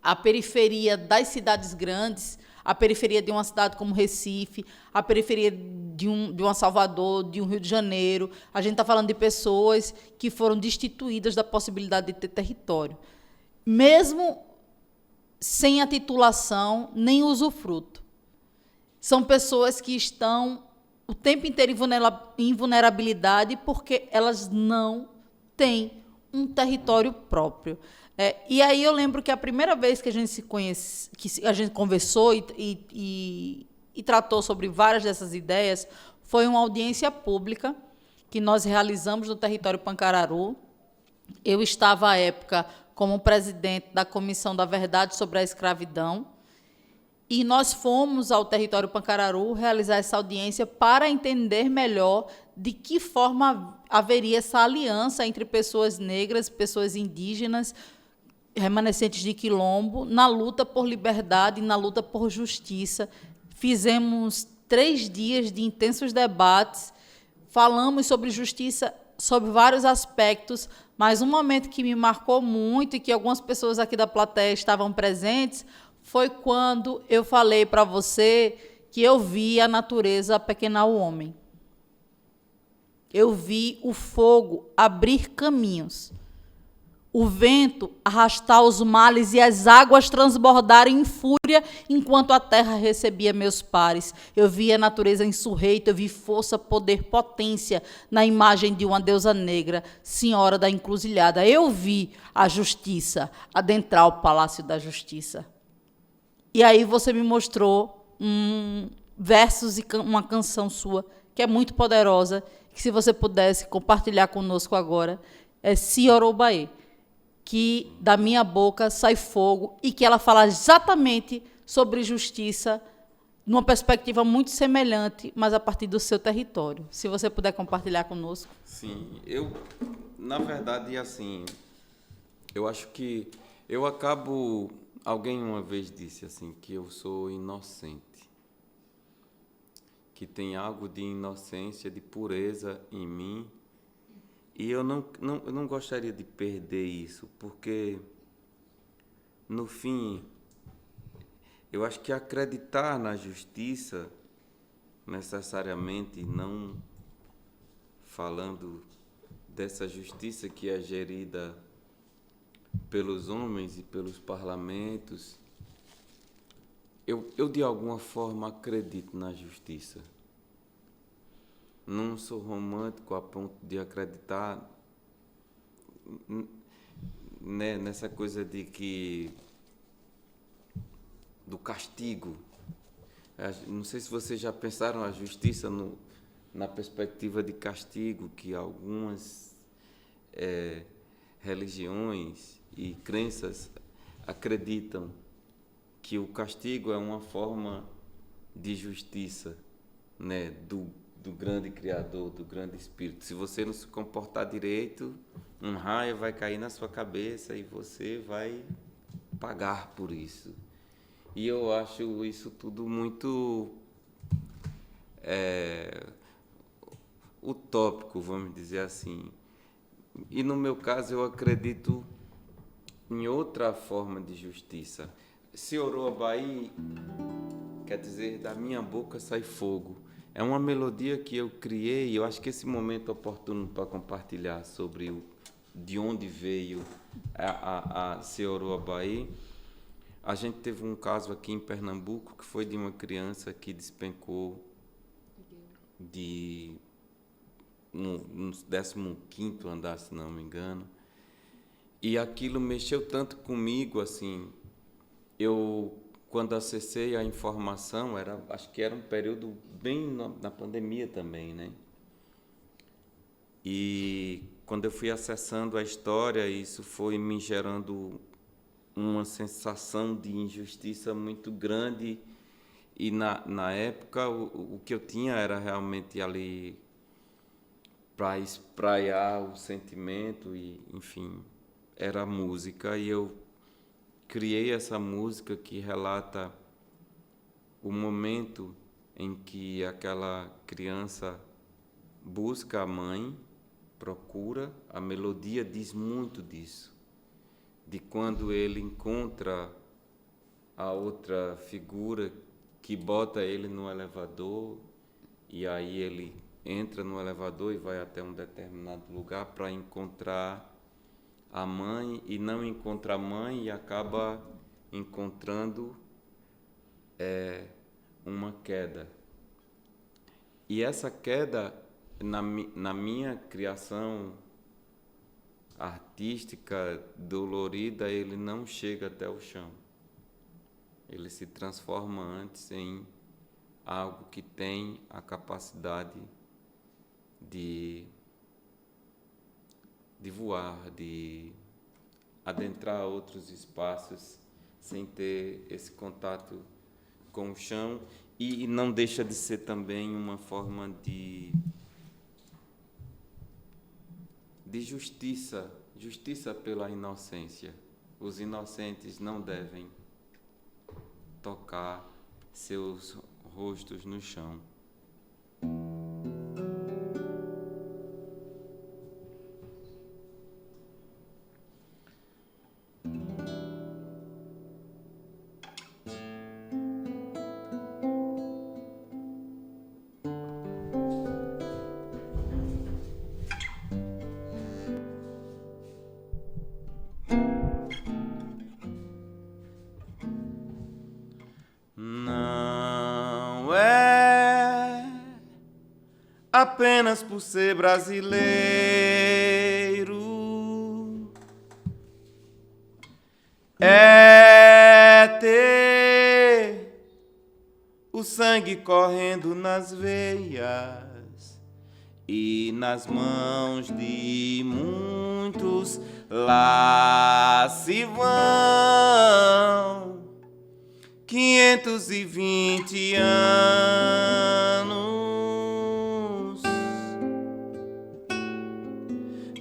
a periferia das cidades grandes, a periferia de uma cidade como Recife, a periferia de uma Salvador, de um Rio de Janeiro, a gente está falando de pessoas que foram destituídas da possibilidade de ter território, mesmo sem a titulação nem usufruto. São pessoas que estão o tempo inteiro em vulnerabilidade porque elas não têm um território próprio. E aí eu lembro que a primeira vez que a gente se conhece, que a gente conversou e tratou sobre várias dessas ideias, foi uma audiência pública que nós realizamos no território Pancararu. Eu estava, à época, como presidente da Comissão da Verdade sobre a Escravidão, e nós fomos ao território Pancararu realizar essa audiência para entender melhor de que forma haveria essa aliança entre pessoas negras, pessoas indígenas, remanescentes de quilombo, na luta por liberdade, na luta por justiça. Fizemos 3 dias de intensos debates, falamos sobre justiça, sobre vários aspectos, mas um momento que me marcou muito e que algumas pessoas aqui da plateia estavam presentes foi quando eu falei para você que eu vi a natureza apequenar o homem. Eu vi o fogo abrir caminhos, o vento arrastar os males e as águas transbordarem em fúria enquanto a terra recebia meus pares. Eu vi a natureza insurreita, eu vi força, poder, potência na imagem de uma deusa negra, senhora da encruzilhada. Eu vi a justiça adentrar o palácio da justiça. E aí você me mostrou versos e uma canção sua, que é muito poderosa, que se você pudesse compartilhar conosco agora, é Siorobaê, que da minha boca sai fogo, e que ela fala exatamente sobre justiça, numa perspectiva muito semelhante, mas a partir do seu território. Se você puder compartilhar conosco. Sim, na verdade, assim, eu acho que eu acabo... Alguém uma vez disse assim, que eu sou inocente, que tem algo de inocência, de pureza em mim, e eu não gostaria de perder isso, porque, no fim, eu acho que acreditar na justiça, necessariamente, não falando dessa justiça que é gerida pelos homens e pelos parlamentos, eu de alguma forma acredito na justiça. Não sou romântico a ponto de acreditar nessa coisa de que do castigo. Não sei se vocês já pensaram a justiça na perspectiva de castigo, que algumas religiões e crenças acreditam que o castigo é uma forma de justiça, né, do grande Criador, do grande Espírito. Se você não se comportar direito, um raio vai cair na sua cabeça e você vai pagar por isso. E eu acho isso tudo muito utópico, vamos dizer assim. E no meu caso eu acredito em outra forma de justiça. Siorobaê quer dizer, da minha boca sai fogo. É uma melodia que eu criei, eu acho que esse momento é oportuno para compartilhar sobre de onde veio a Siorobaê. A gente teve um caso aqui em Pernambuco, que foi de uma criança que despencou no 15º andar, se não me engano. E aquilo mexeu tanto comigo, assim, quando acessei a informação, acho que era um período bem na pandemia também, né? E quando eu fui acessando a história, isso foi me gerando uma sensação de injustiça muito grande. E na época, o que eu tinha era realmente ali para espraiar o sentimento e, enfim, era a música. E eu criei essa música que relata o momento em que aquela criança busca a mãe, procura. A melodia diz muito disso, de quando ele encontra a outra figura que bota ele no elevador, e aí ele entra no elevador e vai até um determinado lugar para encontrar a mãe, e não encontra a mãe e acaba encontrando uma queda. E essa queda, na minha criação artística dolorida, ele não chega até o chão. Ele se transforma antes em algo que tem a capacidade de voar, de adentrar outros espaços sem ter esse contato com o chão, e não deixa de ser também uma forma de justiça pela inocência. Os inocentes não devem tocar seus rostos no chão. Não é apenas por ser brasileiro, é ter o sangue correndo nas veias e nas mãos de muitos. Lá se vão 520 anos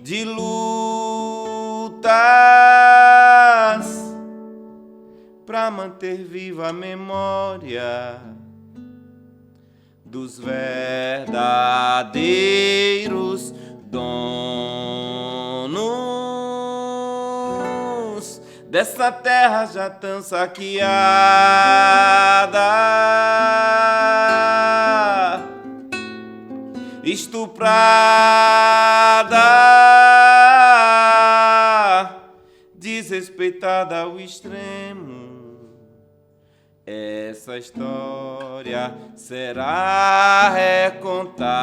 de lutas para manter viva a memória dos verdadeiros donos dessa terra já tão saqueada, estuprada, desrespeitada ao extremo. Essa história será recontada.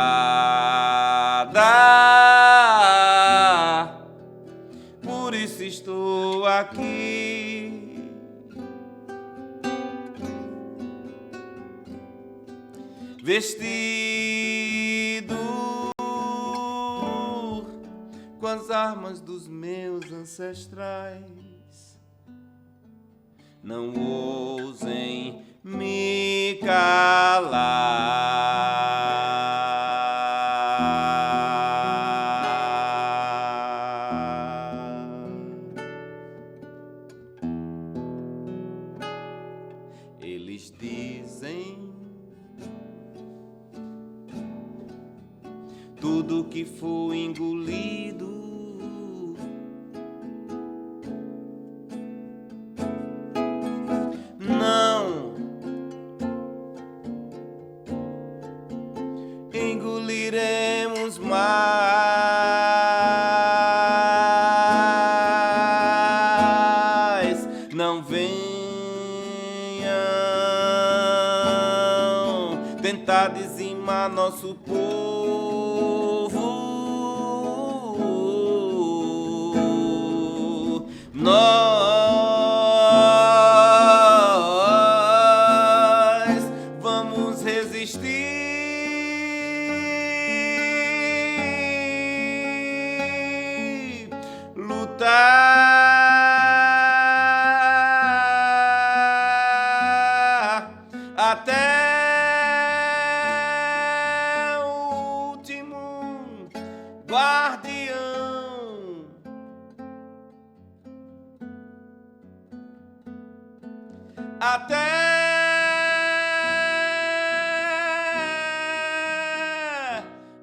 Por isso estou aqui, vestido com as armas dos meus ancestrais. Não ousem me calar. Eles dizem tudo que foi engolido engoliremos mais. Não venham tentar dizimar nosso povo. Nós vamos resistir. Lutar até o último guardião até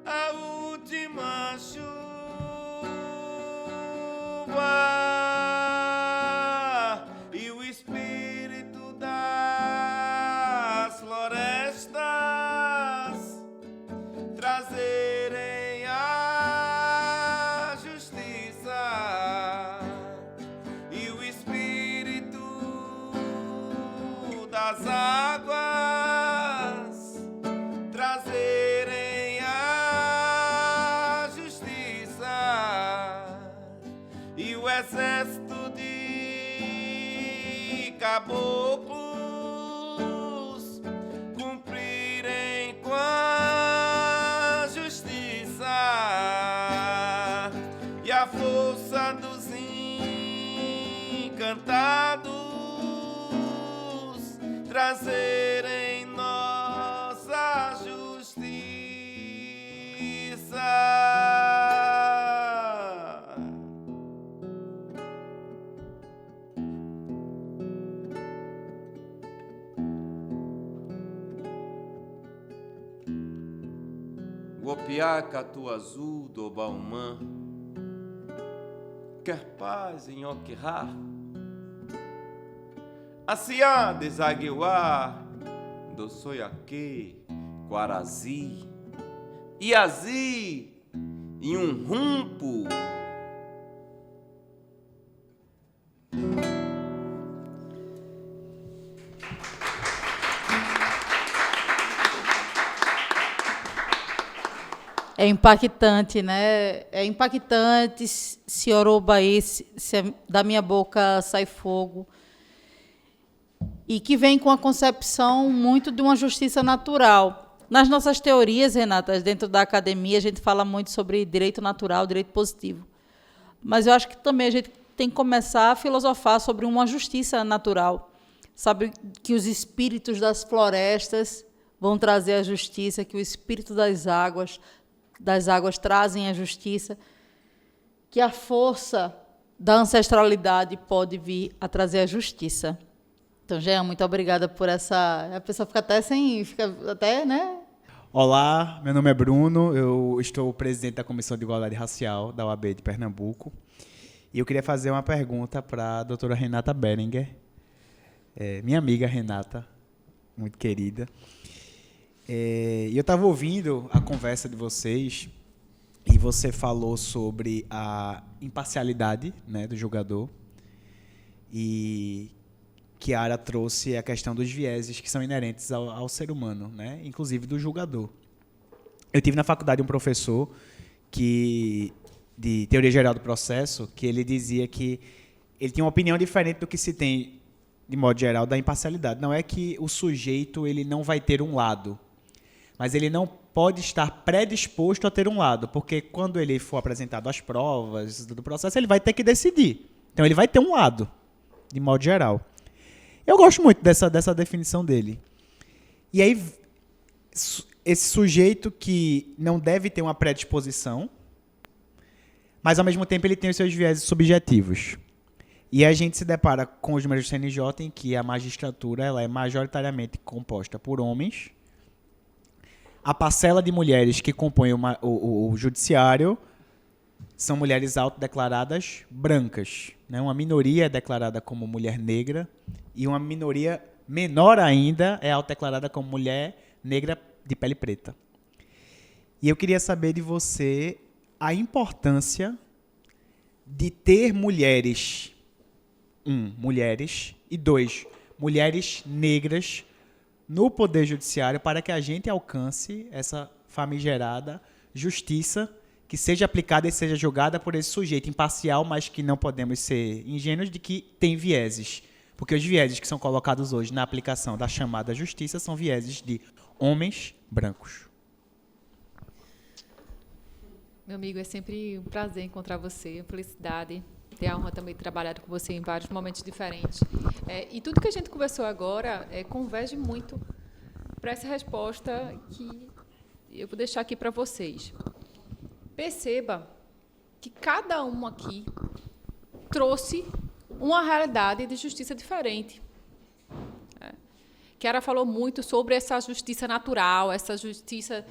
a última chuva e o espírito das florestas trazerem a justiça e o espírito das águas trazerem a justiça e o exército de caboclos cumprirem com a justiça e a força dos encantados trazerem nossa justiça. Guopiá, catu azul do Baumã, quer paz em Oquirá, Aciá, Desagueuá, do Soiaque, Guarazi, Iazi, e um rumpo. É impactante, né? É impactante, Senhor Obaê, da minha boca sai fogo. E que vem com a concepção muito de uma justiça natural. Nas nossas teorias, Renata, dentro da academia, a gente fala muito sobre direito natural, direito positivo. Mas eu acho que também a gente tem que começar a filosofar sobre uma justiça natural. Sabe que os espíritos das florestas vão trazer a justiça, que o espírito das águas trazem a justiça, que a força da ancestralidade pode vir a trazer a justiça. Então, Jean, muito obrigada por essa... A pessoa fica até, né? Olá, meu nome é Bruno, eu estou presidente da Comissão de Igualdade Racial da OAB de Pernambuco. E eu queria fazer uma pergunta para a doutora Renata Berenguer, minha amiga Renata, muito querida. E eu estava ouvindo a conversa de vocês e você falou sobre a imparcialidade, né, do julgador, e Chiara trouxe a questão dos vieses que são inerentes ao ser humano, né, inclusive do julgador. Eu tive na faculdade um professor de Teoria Geral do Processo, que ele dizia que ele tinha uma opinião diferente do que se tem, de modo geral, da imparcialidade. Não é que o sujeito ele não vai ter um lado, mas ele não pode estar predisposto a ter um lado, porque quando ele for apresentado às provas do processo, ele vai ter que decidir. Então, ele vai ter um lado, de modo geral. Eu gosto muito dessa definição dele. E aí, esse sujeito que não deve ter uma predisposição, mas, ao mesmo tempo, ele tem os seus vieses subjetivos. E a gente se depara com os números do CNJ em que a magistratura ela é majoritariamente composta por homens. A parcela de mulheres que compõem o judiciário são mulheres autodeclaradas brancas, né? Uma minoria é declarada como mulher negra e uma minoria menor ainda é autodeclarada como mulher negra de pele preta. E eu queria saber de você a importância de ter mulheres, mulheres, e 2, mulheres negras no Poder Judiciário para que a gente alcance essa famigerada justiça que seja aplicada e seja julgada por esse sujeito imparcial, mas que não podemos ser ingênuos de que tem vieses. Porque os vieses que são colocados hoje na aplicação da chamada justiça são vieses de homens brancos. Meu amigo, é sempre um prazer encontrar você, uma felicidade, ter a honra também de trabalhar com você em vários momentos diferentes. E tudo que a gente conversou agora converge muito para essa resposta que eu vou deixar aqui para vocês. Perceba que cada um aqui trouxe uma realidade de justiça diferente. Chiara falou muito sobre essa justiça natural, essa justiça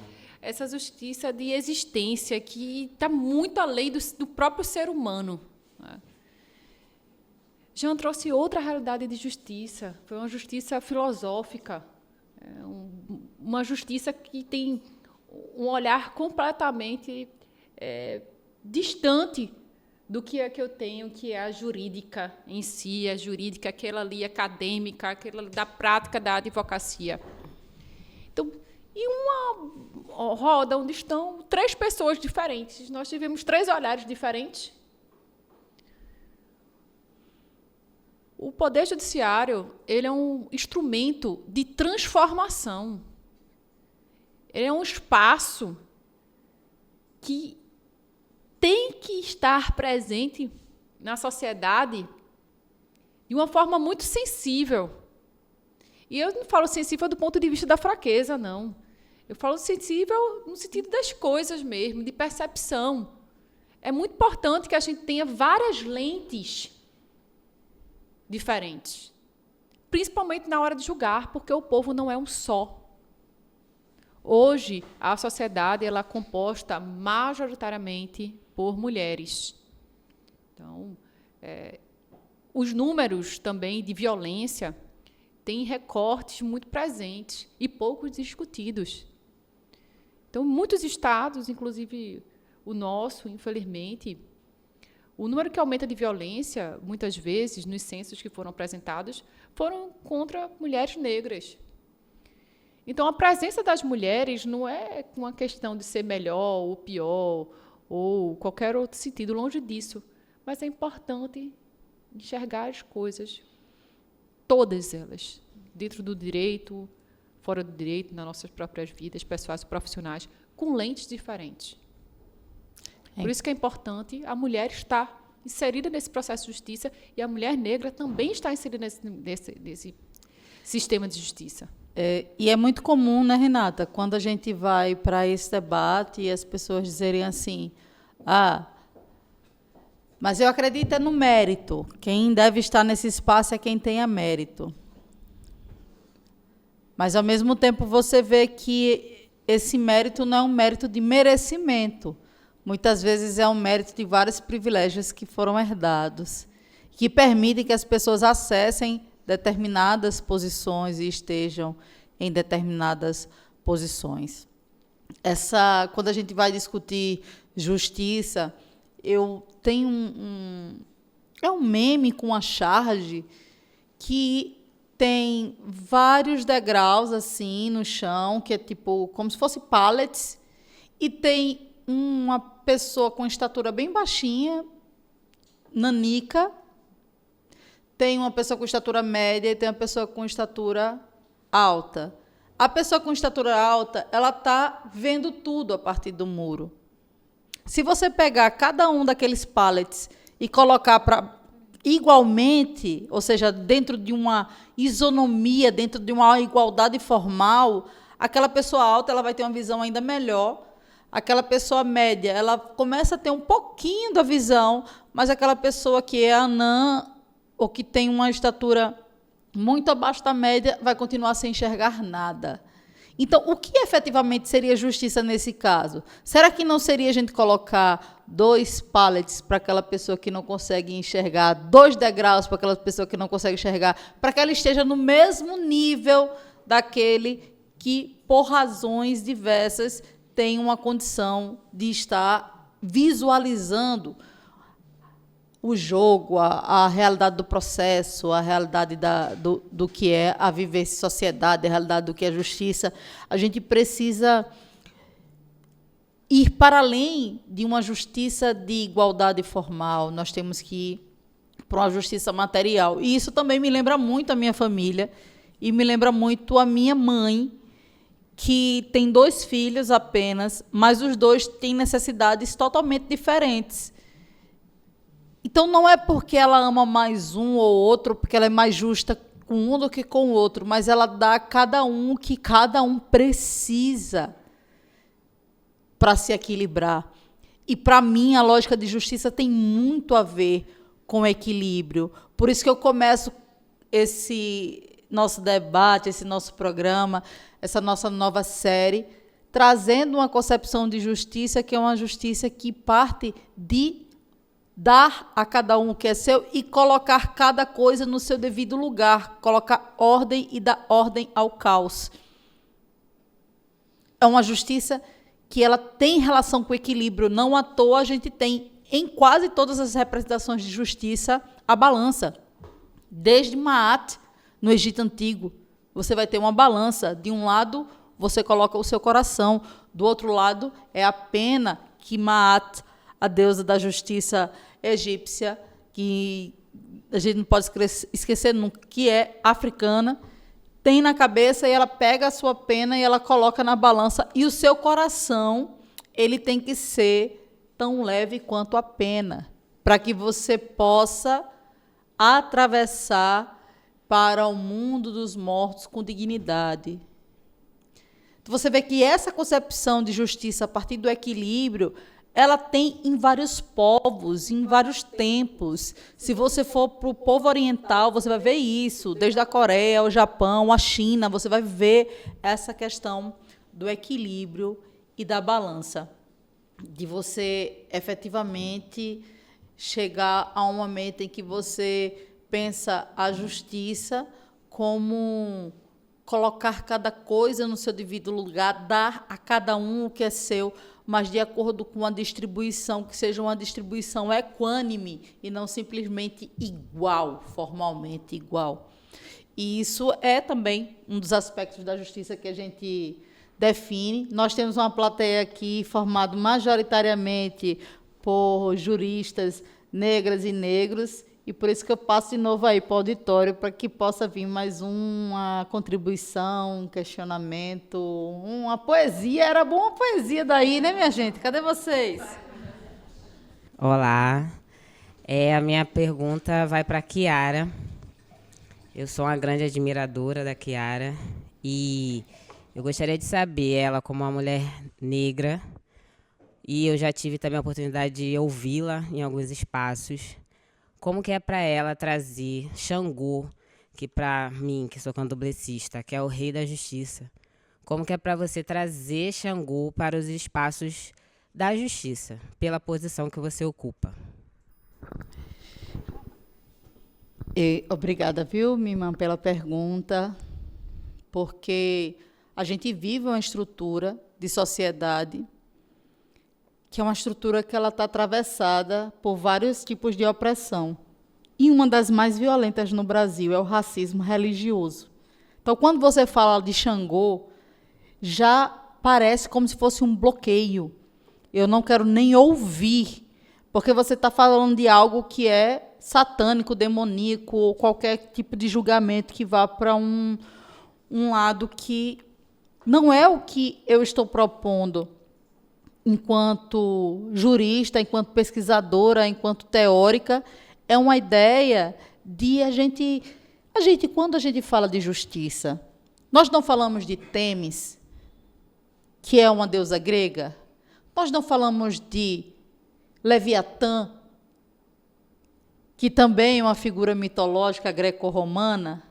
de existência que está muito além do próprio ser humano. Né? Jean trouxe outra realidade de justiça, foi uma justiça filosófica, uma justiça que tem um olhar completamente distante do que é que eu tenho, que é a jurídica em si, a jurídica, aquela ali acadêmica, aquela da prática da advocacia. Então, em uma roda onde estão 3 pessoas diferentes, nós tivemos 3 olhares diferentes. O Poder Judiciário, ele é um instrumento de transformação. Ele é um espaço que tem que estar presente na sociedade de uma forma muito sensível. E eu não falo sensível do ponto de vista da fraqueza, não. Eu falo sensível no sentido das coisas mesmo, de percepção. É muito importante que a gente tenha várias lentes diferentes, principalmente na hora de julgar, porque o povo não é um só. Hoje, a sociedade ela é composta majoritariamente por mulheres. Então, os números também de violência têm recortes muito presentes e poucos discutidos. Então, muitos estados, inclusive o nosso, infelizmente, o número que aumenta de violência, muitas vezes, nos censos que foram apresentados, foram contra mulheres negras. Então, a presença das mulheres não é uma questão de ser melhor ou pior, ou qualquer outro sentido, longe disso. Mas é importante enxergar as coisas, todas elas, dentro do direito, fora do direito, nas nossas próprias vidas, pessoais e profissionais, com lentes diferentes. Por isso que é importante a mulher estar inserida nesse processo de justiça e a mulher negra também está inserida nesse sistema de justiça. E é muito comum, né, Renata, quando a gente vai para esse debate e as pessoas dizerem assim, mas eu acredito no mérito. Quem deve estar nesse espaço é quem tenha mérito. Mas, ao mesmo tempo, você vê que esse mérito não é um mérito de merecimento. Muitas vezes é um mérito de vários privilégios que foram herdados, que permitem que as pessoas acessem determinadas posições e estejam em determinadas posições. Quando a gente vai discutir justiça, eu tenho um meme com a charge que tem vários degraus assim no chão, que é tipo como se fosse pallets, e tem uma pessoa com estatura bem baixinha, nanica, tem uma pessoa com estatura média e tem uma pessoa com estatura alta. A pessoa com estatura alta, ela está vendo tudo a partir do muro. Se você pegar cada um daqueles pallets e colocar igualmente, ou seja, dentro de uma isonomia, dentro de uma igualdade formal, aquela pessoa alta ela vai ter uma visão ainda melhor. Aquela pessoa média, ela começa a ter um pouquinho da visão, mas aquela pessoa que é anã ou que tem uma estatura muito abaixo da média vai continuar sem enxergar nada. Então, o que efetivamente seria justiça nesse caso? Será que não seria a gente colocar 2 pallets para aquela pessoa que não consegue enxergar, 2 degraus para aquela pessoa que não consegue enxergar, para que ela esteja no mesmo nível daquele que, por razões diversas, tem uma condição de estar visualizando o jogo, a realidade do processo, a realidade do que é a viver em sociedade, a realidade do que é justiça. A gente precisa ir para além de uma justiça de igualdade formal, nós temos que ir para uma justiça material. E isso também me lembra muito a minha família e me lembra muito a minha mãe, que tem 2 filhos apenas, mas os 2 têm necessidades totalmente diferentes. Então, não é porque ela ama mais um ou outro, porque ela é mais justa com um do que com o outro, mas ela dá a cada um o que cada um precisa para se equilibrar. E, para mim, a lógica de justiça tem muito a ver com equilíbrio. Por isso que eu começo nosso debate, esse nosso programa, essa nossa nova série, trazendo uma concepção de justiça que é uma justiça que parte de dar a cada um o que é seu e colocar cada coisa no seu devido lugar, colocar ordem e dar ordem ao caos. É uma justiça que ela tem relação com o equilíbrio. Não à toa a gente tem, em quase todas as representações de justiça, a balança. Desde Maat, no Egito Antigo, você vai ter uma balança. De um lado, você coloca o seu coração. Do outro lado, é a pena que Maat, a deusa da justiça egípcia, que a gente não pode esquecer nunca, que é africana, tem na cabeça, e ela pega a sua pena e ela coloca na balança. E o seu coração, ele tem que ser tão leve quanto a pena, para que você possa atravessar para o mundo dos mortos com dignidade. Então, você vê que essa concepção de justiça a partir do equilíbrio, ela tem em vários povos, em vários tempos. Se você for para o povo oriental, você vai ver isso, desde a Coreia, o Japão, a China, você vai ver essa questão do equilíbrio e da balança, de você efetivamente chegar a um momento em que você pensa a justiça como colocar cada coisa no seu devido lugar, dar a cada um o que é seu, mas de acordo com a distribuição, que seja uma distribuição equânime e não simplesmente igual, formalmente igual. E isso é também um dos aspectos da justiça que a gente define. Nós temos uma plateia aqui formada majoritariamente por juristas negras e negros, e por isso que eu passo de novo aí para o auditório, para que possa vir mais uma contribuição, um questionamento, uma poesia. Era bom uma poesia daí, né, minha gente? Cadê vocês? Olá. A minha pergunta vai para a Kiara. Eu sou uma grande admiradora da Kiara e eu gostaria de saber, ela como uma mulher negra, e eu já tive também a oportunidade de ouvi-la em alguns espaços, como que é para ela trazer Xangô, que para mim, que sou candomblessista, que é o rei da justiça, como que é para você trazer Xangô para os espaços da justiça, pela posição que você ocupa? Obrigada, viu, minha irmã, pela pergunta, porque a gente vive uma estrutura de sociedade que é uma estrutura que ela está atravessada por vários tipos de opressão. E uma das mais violentas no Brasil é o racismo religioso. Então, quando você fala de Xangô, já parece como se fosse um bloqueio. Eu não quero nem ouvir, porque você está falando de algo que é satânico, demoníaco, ou qualquer tipo de julgamento que vá para um lado que não é o que eu estou propondo enquanto jurista, enquanto pesquisadora, enquanto teórica. É uma ideia de a gente, quando a gente fala de justiça, nós não falamos de Temis, que é uma deusa grega, nós não falamos de Leviatã, que também é uma figura mitológica greco-romana.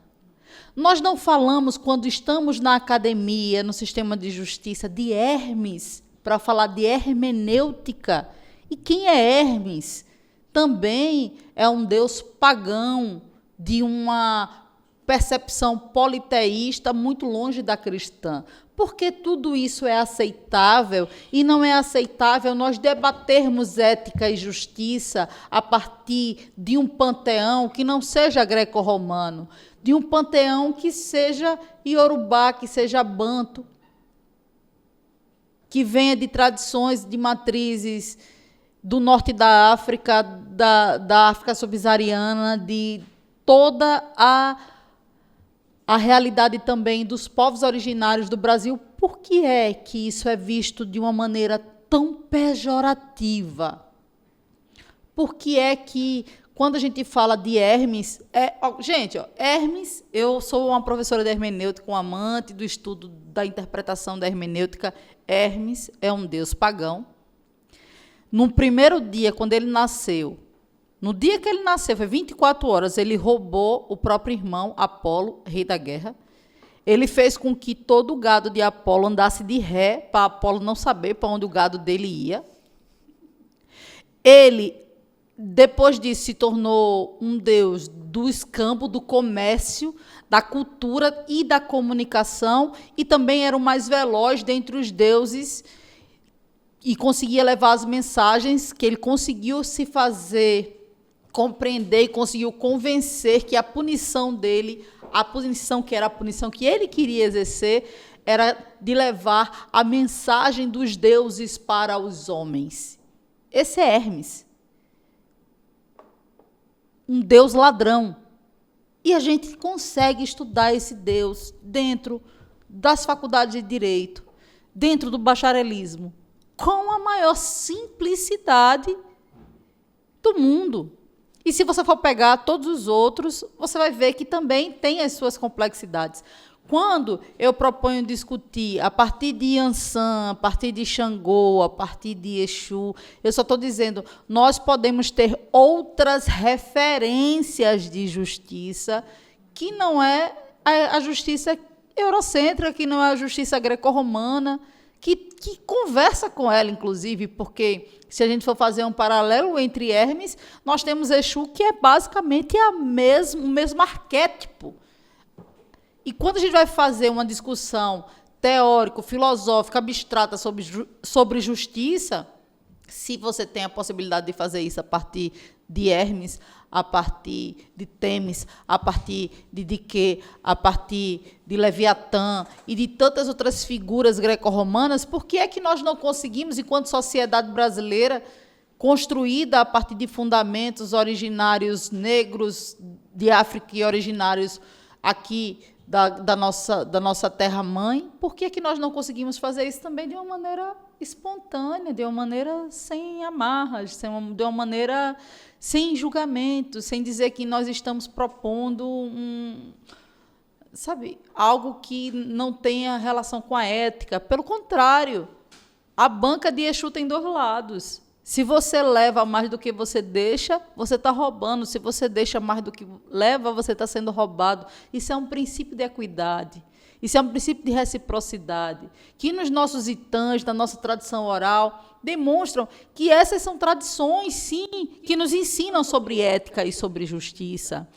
Nós não falamos, quando estamos na academia, no sistema de justiça, de Hermes, para falar de hermenêutica. E quem é Hermes? Também é um deus pagão, de uma percepção politeísta muito longe da cristã. Por que tudo isso é aceitável e não é aceitável nós debatermos ética e justiça a partir de um panteão que não seja greco-romano, de um panteão que seja iorubá, que seja banto, que venha de tradições, de matrizes do norte da África, da África subsaariana, de toda a realidade também dos povos originários do Brasil. Por que é que isso é visto de uma maneira tão pejorativa? Por que é que, quando a gente fala de Hermes... Hermes, eu sou uma professora de hermenêutica, uma amante do estudo da interpretação da hermenêutica. Hermes é um deus pagão. No primeiro dia, quando ele nasceu, No dia que ele nasceu, foi 24 horas, ele roubou o próprio irmão, Apolo, rei da guerra. Ele fez com que todo o gado de Apolo andasse de ré, para Apolo não saber para onde o gado dele ia. Ele, depois disso, se tornou um deus do escambo, do comércio, da cultura e da comunicação, e também era o mais veloz dentre os deuses, e conseguia levar as mensagens, que ele conseguiu se fazer compreender e conseguiu convencer que a punição dele, a punição que era a punição que ele queria exercer, era de levar a mensagem dos deuses para os homens. Esse é Hermes. Um deus ladrão. E a gente consegue estudar esse deus dentro das faculdades de direito, dentro do bacharelismo, com a maior simplicidade do mundo. E se você for pegar todos os outros, você vai ver que também tem as suas complexidades. Quando eu proponho discutir a partir de Yansan, a partir de Xangô, a partir de Exu, eu só estou dizendo, nós podemos ter outras referências de justiça, que não é a justiça eurocêntrica, que não é a justiça greco-romana, que conversa com ela, inclusive, porque se a gente for fazer um paralelo entre Hermes, nós temos Exu, que é basicamente o mesmo arquétipo. E quando a gente vai fazer uma discussão teórica, filosófica, abstrata sobre justiça, se você tem a possibilidade de fazer isso a partir de Hermes, a partir de Temis, a partir de Dique, a partir de Leviatã e de tantas outras figuras greco-romanas, por que é que nós não conseguimos, enquanto sociedade brasileira, construída a partir de fundamentos originários negros de África e originários aqui da nossa terra-mãe, por que é que nós não conseguimos fazer isso também de uma maneira espontânea, de uma maneira sem amarras, de uma maneira sem julgamento, sem dizer que nós estamos propondo algo que não tenha relação com a ética? Pelo contrário, a banca de Exu tem dois lados. Se você leva mais do que você deixa, você está roubando. Se você deixa mais do que leva, você está sendo roubado. Isso é um princípio de equidade. Isso é um princípio de reciprocidade, que nos nossos itãs, na nossa tradição oral, demonstram que essas são tradições, sim, que nos ensinam sobre ética e sobre justiça.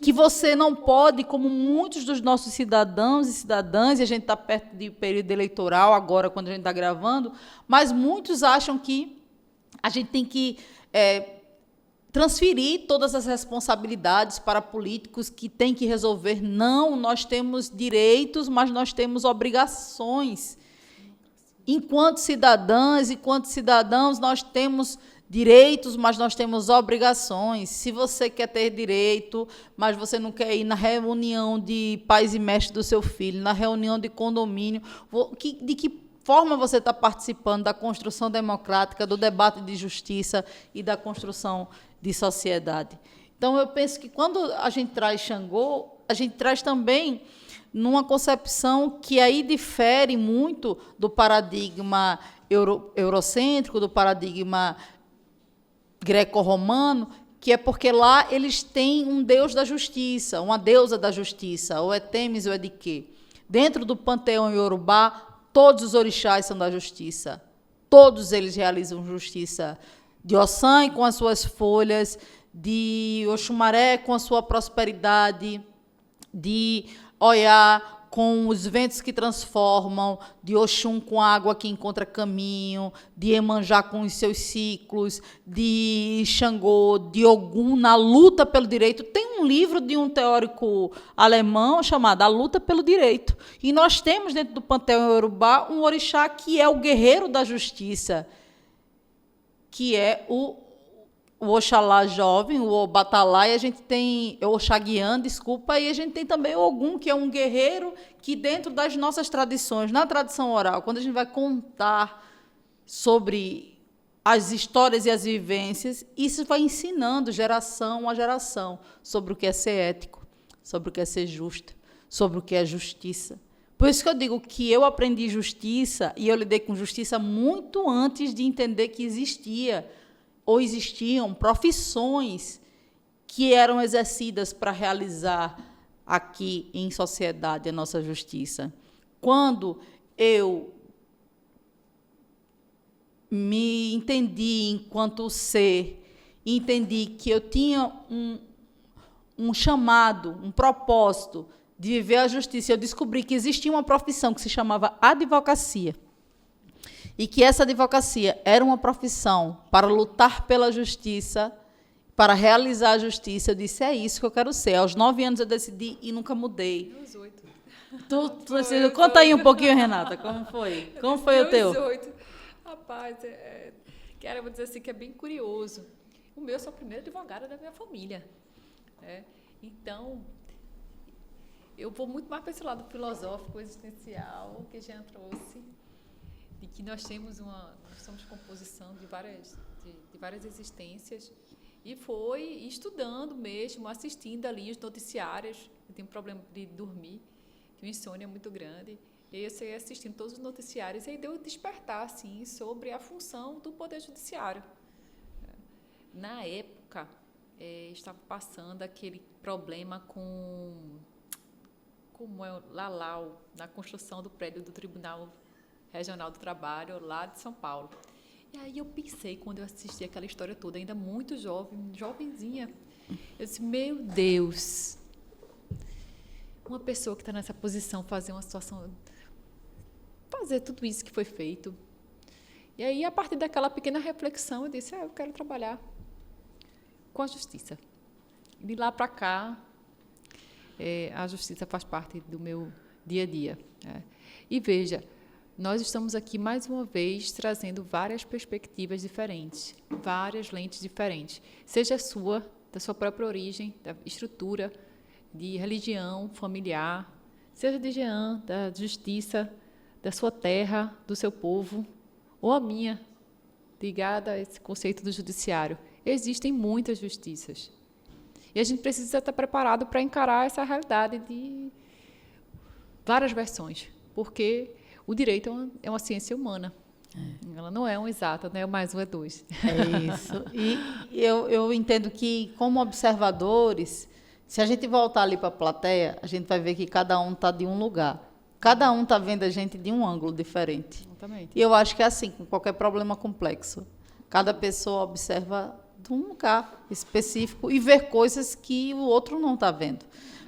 Que você não pode, como muitos dos nossos cidadãos e cidadãs, e a gente está perto do período eleitoral agora, quando a gente está gravando, mas muitos acham que a gente tem que transferir todas as responsabilidades para políticos que têm que resolver. Não, nós temos direitos, mas nós temos obrigações. Enquanto cidadãs, enquanto cidadãos, nós temos direitos, mas nós temos obrigações. Se você quer ter direito, mas você não quer ir na reunião de pais e mestres do seu filho, na reunião de condomínio, de que forma você está participando da construção democrática, do debate de justiça e da construção de sociedade? Então, eu penso que quando a gente traz Xangô, a gente traz também numa concepção que aí difere muito do paradigma eurocêntrico, do paradigma greco-romano, que é porque lá eles têm um deus da justiça, uma deusa da justiça, ou é Temis ou é Dique. Dentro do panteão iorubá, todos os orixás são da justiça. Todos eles realizam justiça. De Ossan com as suas folhas, de Oxumaré com a sua prosperidade, de Oiá com os ventos que transformam, de Oxum com a água que encontra caminho, de Iemanjá com os seus ciclos, de Xangô, de Ogum na luta pelo direito. Tem um livro de um teórico alemão chamado A Luta pelo Direito. E nós temos dentro do panteão iorubá um orixá que é o guerreiro da justiça, que é o Oxalá jovem, o Obatalá, e a gente tem o Oxaguian, desculpa, e a gente tem também o Ogum, que é um guerreiro que, dentro das nossas tradições, na tradição oral, quando a gente vai contar sobre as histórias e as vivências, isso vai ensinando geração a geração sobre o que é ser ético, sobre o que é ser justo, sobre o que é justiça. Por isso que eu digo que eu aprendi justiça e eu lidei com justiça muito antes de entender que existia ou existiam profissões que eram exercidas para realizar aqui em sociedade a nossa justiça. Quando eu me entendi enquanto ser, entendi que eu tinha um chamado, um propósito de viver a justiça, eu descobri que existia uma profissão que se chamava advocacia, e que essa advocacia era uma profissão para lutar pela justiça, para realizar a justiça. Eu disse, é isso que eu quero ser. Aos 9 anos eu decidi e nunca mudei. Nos 8. Conta aí um pouquinho, Renata, como foi? Como foi o teu? Nos 8. Rapaz, Kiara, eu vou dizer assim que é bem curioso. O meu, eu sou a primeira advogada da minha família. Então, eu vou muito mais para esse lado filosófico, existencial, que Jean trouxe, de que nós somos composição de várias existências, e foi estudando mesmo, assistindo ali os noticiários. Eu tenho um problema de dormir, tenho insônia muito grande, e aí eu saí assistindo todos os noticiários, e aí deu despertar assim, sobre a função do Poder Judiciário. Na época, estava passando aquele problema como é o Lalau, na construção do prédio do Tribunal Regional do Trabalho, lá de São Paulo. E aí eu pensei, quando eu assisti aquela história toda, ainda muito jovenzinha, eu disse, meu Deus, uma pessoa que está nessa posição, fazer tudo isso que foi feito. E aí, a partir daquela pequena reflexão, eu disse, eu quero trabalhar com a justiça. De lá para cá, a justiça faz parte do meu dia a dia. E veja, nós estamos aqui mais uma vez trazendo várias perspectivas diferentes, várias lentes diferentes, seja da sua própria origem, da estrutura, de religião familiar, seja de Jean, da justiça, da sua terra, do seu povo, ou a minha, ligada a esse conceito do judiciário. Existem muitas justiças. E a gente precisa estar preparado para encarar essa realidade de várias versões, porque o direito é uma ciência humana. Ela não é um exata, não é mais um é dois. É isso. E eu entendo que, como observadores, se a gente voltar ali para a plateia, a gente vai ver que cada um está de um lugar. Cada um está vendo a gente de um ângulo diferente. Exatamente. E eu acho que é assim, com qualquer problema complexo. Cada pessoa observa de um lugar específico e vê coisas que o outro não está vendo.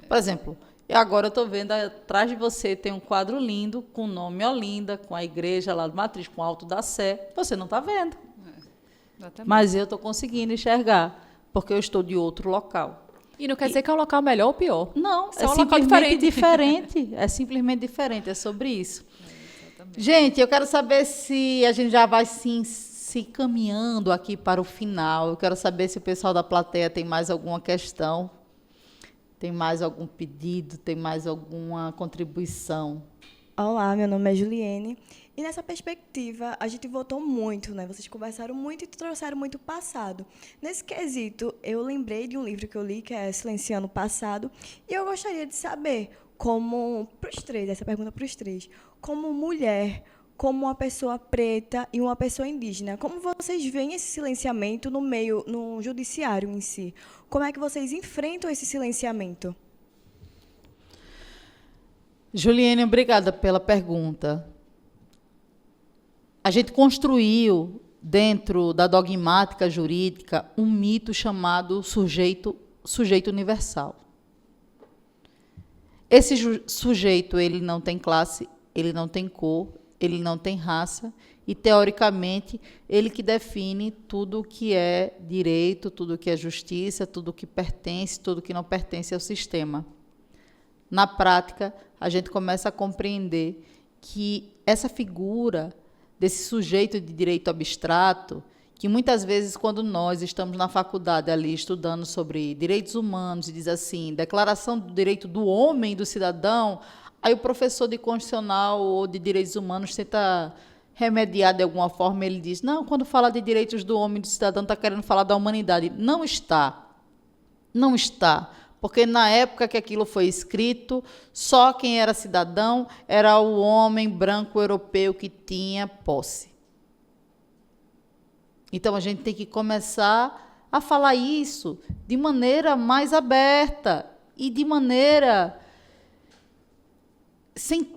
Por exemplo, agora eu estou vendo atrás de você tem um quadro lindo com o nome Olinda, com a igreja lá do Matriz, com o Alto da Sé. Você não está vendo. Mas eu estou conseguindo enxergar, porque eu estou de outro local. E não quer dizer que é um local melhor ou pior. Não, é é simplesmente diferente. É simplesmente diferente, é sobre isso. Gente, eu quero saber se a gente já vai se encaminhando aqui para o final. Eu quero saber se o pessoal da plateia tem mais alguma questão, tem mais algum pedido, tem mais alguma contribuição. Olá, meu nome é Juliene. E nessa perspectiva, a gente votou muito, né? Vocês conversaram muito e trouxeram muito passado. Nesse quesito, eu lembrei de um livro que eu li, que é Silenciando o Passado, e eu gostaria de saber, para os três, essa pergunta para os três, como mulher, como uma pessoa preta e uma pessoa indígena, como vocês veem esse silenciamento no judiciário em si? Como é que vocês enfrentam esse silenciamento? Juliene, obrigada pela pergunta. A gente construiu, dentro da dogmática jurídica, um mito chamado sujeito universal. Esse sujeito, ele não tem classe, ele não tem cor, ele não tem raça, e, teoricamente, ele que define tudo o que é direito, tudo o que é justiça, tudo o que pertence, tudo o que não pertence ao sistema. Na prática, a gente começa a compreender que essa figura desse sujeito de direito abstrato, que muitas vezes, quando nós estamos na faculdade ali estudando sobre direitos humanos e diz assim, declaração do direito do homem e do cidadão, aí o professor de constitucional ou de direitos humanos tenta remediar de alguma forma, ele diz, não, quando fala de direitos do homem e do cidadão, está querendo falar da humanidade. Não está. Não está. Porque na época que aquilo foi escrito, só quem era cidadão era o homem branco europeu que tinha posse. Então, a gente tem que começar a falar isso de maneira mais aberta e de maneira sem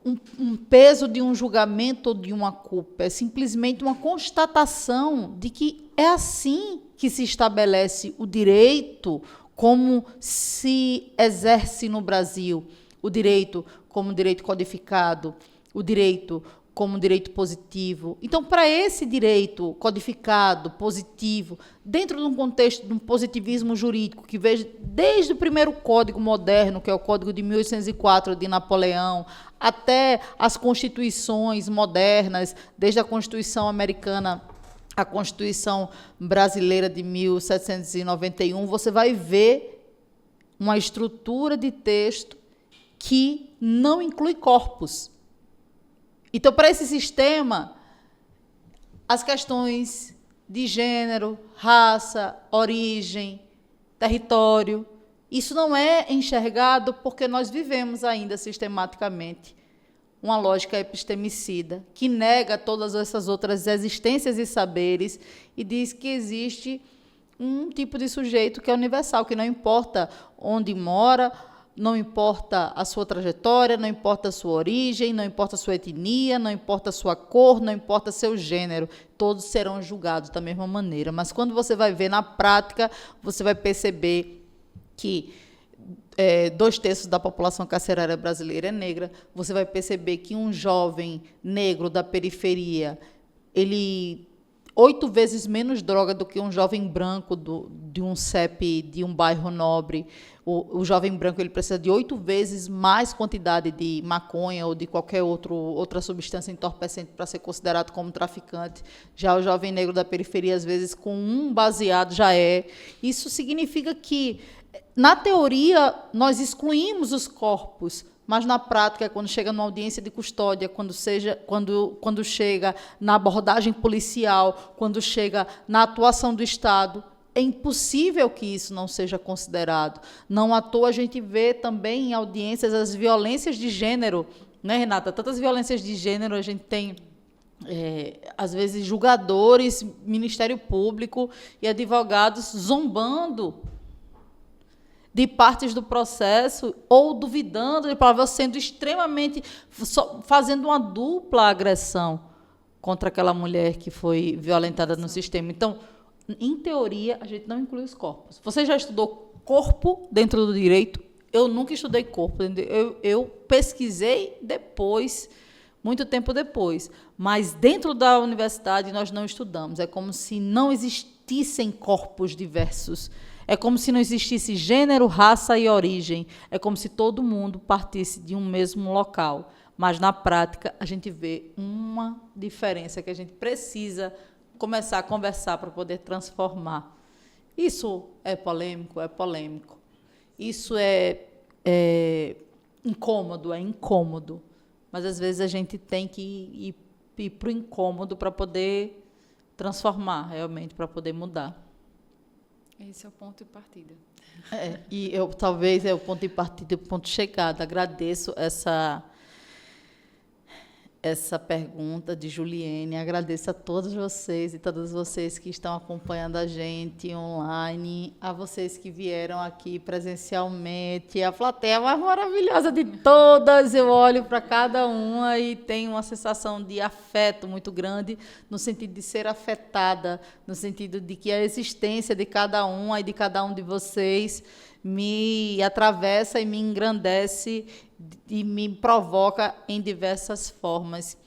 um peso de um julgamento ou de uma culpa. É simplesmente uma constatação de que é assim que se estabelece o direito como se exerce no Brasil. O direito como direito codificado, o direito como direito positivo. Então, para esse direito codificado, positivo, dentro de um contexto de um positivismo jurídico que veja desde o primeiro código moderno, que é o Código de 1804 de Napoleão, até as constituições modernas, desde a Constituição americana à Constituição brasileira de 1791, você vai ver uma estrutura de texto que não inclui corpos. Então, para esse sistema, as questões de gênero, raça, origem, território, isso não é enxergado porque nós vivemos ainda sistematicamente uma lógica epistemicida que nega todas essas outras existências e saberes e diz que existe um tipo de sujeito que é universal, que não importa onde mora, não importa a sua trajetória, não importa a sua origem, não importa a sua etnia, não importa a sua cor, não importa seu gênero, todos serão julgados da mesma maneira. Mas quando você vai ver na prática, você vai perceber que 2/3 da população carcerária brasileira é negra, você vai perceber que um jovem negro da periferia, ele 8 vezes menos droga do que um jovem branco de um CEP, de um bairro nobre. O jovem branco ele precisa de 8 vezes mais quantidade de maconha ou de qualquer outra substância entorpecente para ser considerado como traficante. Já o jovem negro da periferia, às vezes, com um baseado já é. Isso significa que, na teoria, nós excluímos os corpos, mas na prática, quando chega numa audiência de custódia, quando chega na abordagem policial, quando chega na atuação do Estado, é impossível que isso não seja considerado. Não à toa a gente vê também em audiências as violências de gênero, né, Renata? Tantas violências de gênero, a gente tem, às vezes, julgadores, Ministério Público e advogados zombando de partes do processo ou duvidando de provas, sendo extremamente, fazendo uma dupla agressão contra aquela mulher que foi violentada no sistema. Então, em teoria, a gente não inclui os corpos. Você já estudou corpo dentro do direito? Eu nunca estudei corpo. Eu pesquisei depois, muito tempo depois. Mas dentro da universidade nós não estudamos. É como se não existissem corpos diversos. É como se não existisse gênero, raça e origem. É como se todo mundo partisse de um mesmo local. Mas, na prática, a gente vê uma diferença que a gente precisa começar a conversar para poder transformar. Isso é polêmico? É polêmico. Isso é incômodo? É incômodo. Mas, às vezes, a gente tem que ir para o incômodo para poder transformar, realmente, para poder mudar. Esse é o ponto de partida. E talvez é o ponto de partida, o ponto de chegada. Agradeço essa pergunta de Juliene. Agradeço a todos vocês e todas vocês que estão acompanhando a gente online, a vocês que vieram aqui presencialmente, a plateia mais maravilhosa de todas. Eu olho para cada uma e tenho uma sensação de afeto muito grande, no sentido de ser afetada, no sentido de que a existência de cada uma e de cada um de vocês me atravessa e me engrandece e me provoca em diversas formas.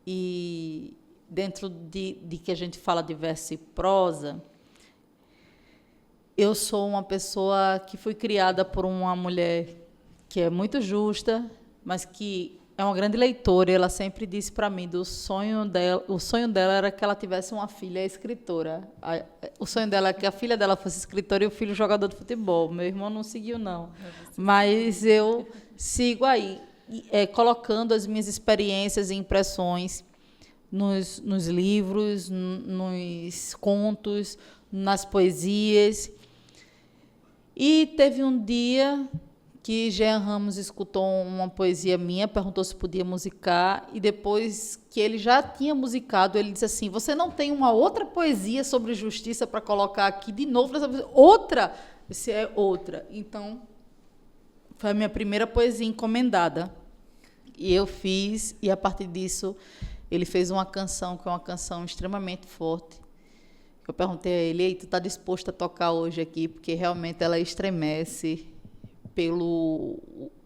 E dentro de que a gente fala de verso e prosa, eu sou uma pessoa que fui criada por uma mulher que é muito justa, mas que é uma grande leitora, e ela sempre disse para mim o sonho dela era que ela tivesse uma filha escritora. O sonho dela é que a filha dela fosse escritora e o filho jogador de futebol. Meu irmão não seguiu, não. Mas eu sigo aí, colocando as minhas experiências e impressões nos livros, nos contos, nas poesias. E teve um dia que Jean Ramos escutou uma poesia minha, perguntou se podia musicar, e depois que ele já tinha musicado, ele disse assim, você não tem uma outra poesia sobre justiça para colocar aqui de novo? Outra? Esse é outra. Então, foi a minha primeira poesia encomendada. E eu fiz, e a partir disso, ele fez uma canção, que é uma canção extremamente forte. Eu perguntei a ele, tu está disposto a tocar hoje aqui? Porque realmente ela estremece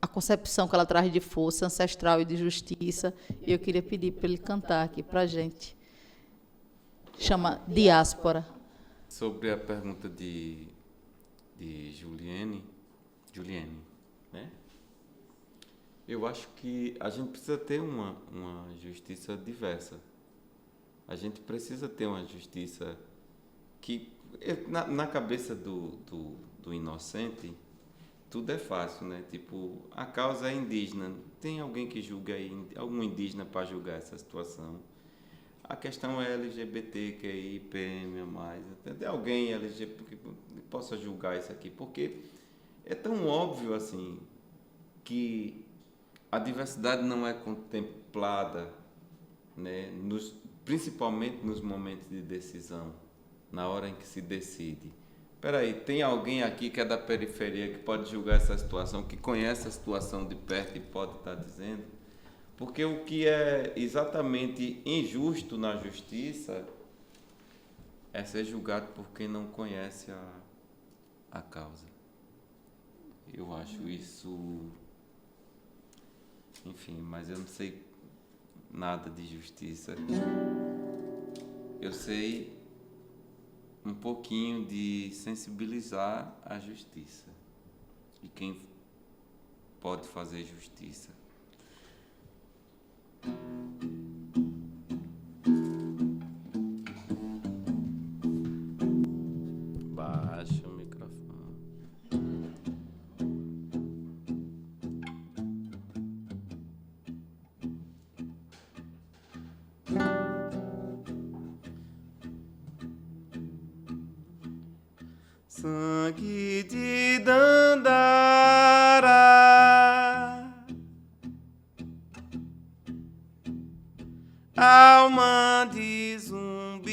a concepção que ela traz de força ancestral e de justiça. E eu queria pedir para ele cantar aqui para a gente. Chama Diáspora. Sobre a pergunta de Juliene, né? Eu acho que a gente precisa ter uma justiça diversa. A gente precisa ter uma justiça que, na cabeça do inocente, tudo é fácil, né? Tipo, a causa é indígena. Tem alguém que julga aí, algum indígena para julgar essa situação? A questão é LGBTQI, PM+, tem alguém LGBT que possa julgar isso aqui? Porque é tão óbvio, assim, que a diversidade não é contemplada, né? Principalmente nos momentos de decisão, na hora em que se decide. Espera aí, tem alguém aqui que é da periferia que pode julgar essa situação, que conhece a situação de perto e pode estar dizendo? Porque o que é exatamente injusto na justiça é ser julgado por quem não conhece a causa. Eu acho isso... Enfim, mas eu não sei nada de justiça. Eu sei um pouquinho de sensibilizar a justiça e quem pode fazer justiça. Baixa o microfone. Sangue de Dandara, alma de zumbi,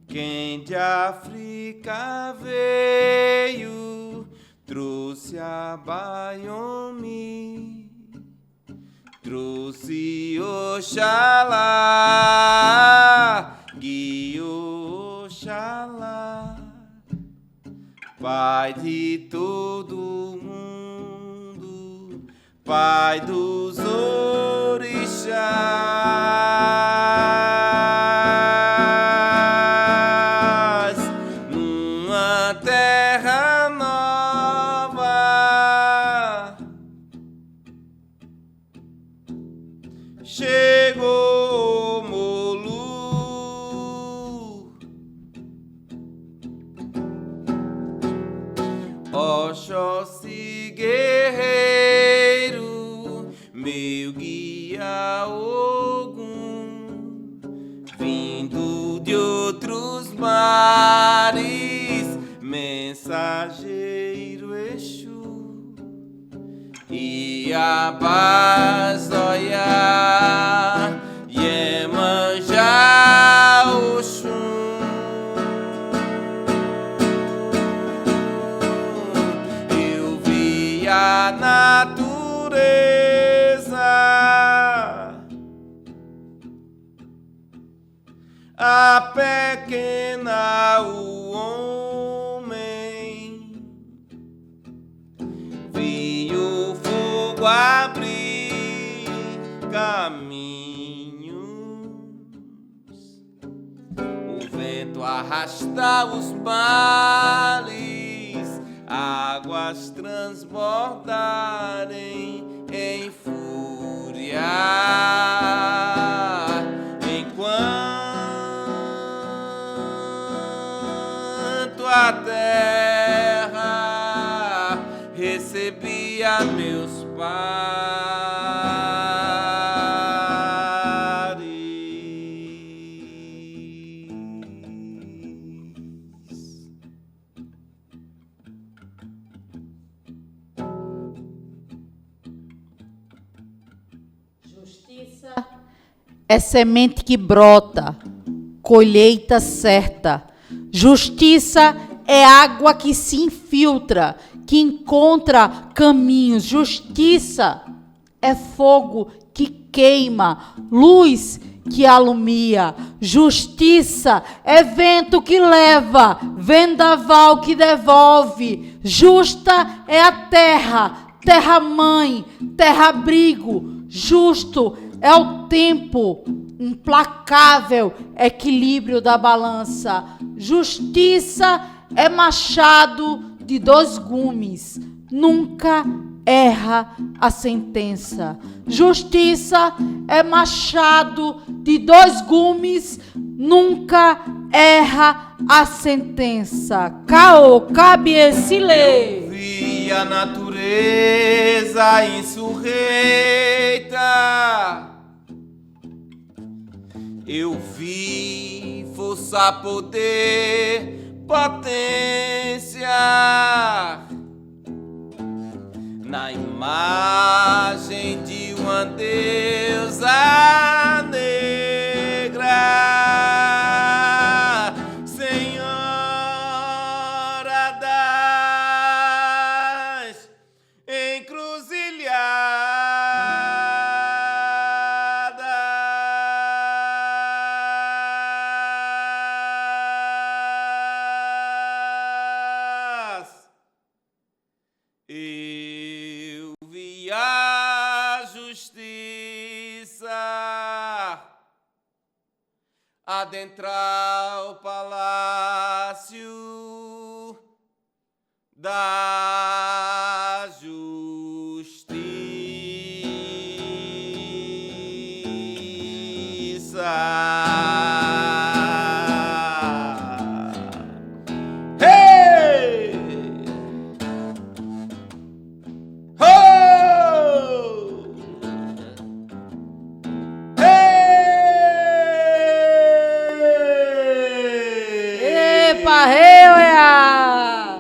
quem de África veio, trouxe a Bayomi. Trouxe Oxalá, guiou Oxalá, Pai de todo mundo, Pai dos orixás, numa terra nova. Chegou Molu, Oxóssi guerreiro, meu guia Ogum, vindo de outros mares, mensageiro Exu. Iabazóia, Iemanjá, Oxum. Eu vi a natureza, a pequena, o homem. Vi o fogo abrir caminhos, o vento arrastar os mares, águas transbordarem em fúria, enquanto a terra recebia meus pares. é semente que brota, colheita certa. Justiça é água que se infiltra, que encontra caminhos. Justiça é fogo que queima, luz que alumia. Justiça é vento que leva, vendaval que devolve. Justa é a terra, terra-mãe, terra-abrigo. Justo é o tempo, implacável equilíbrio da balança. Justiça é machado de 2 gumes, nunca erra a sentença. Justiça é machado de 2 gumes, nunca erra a sentença. Caô, cabe esse lei. Vi a natureza insurreita. Eu vi força, poder, potência na imagem de uma deusa negra, Senhora das encruzilhadas. Eu vi a justiça adentrar o palácio da justiça. Hey! Ho! Hey! Epa, Reuia!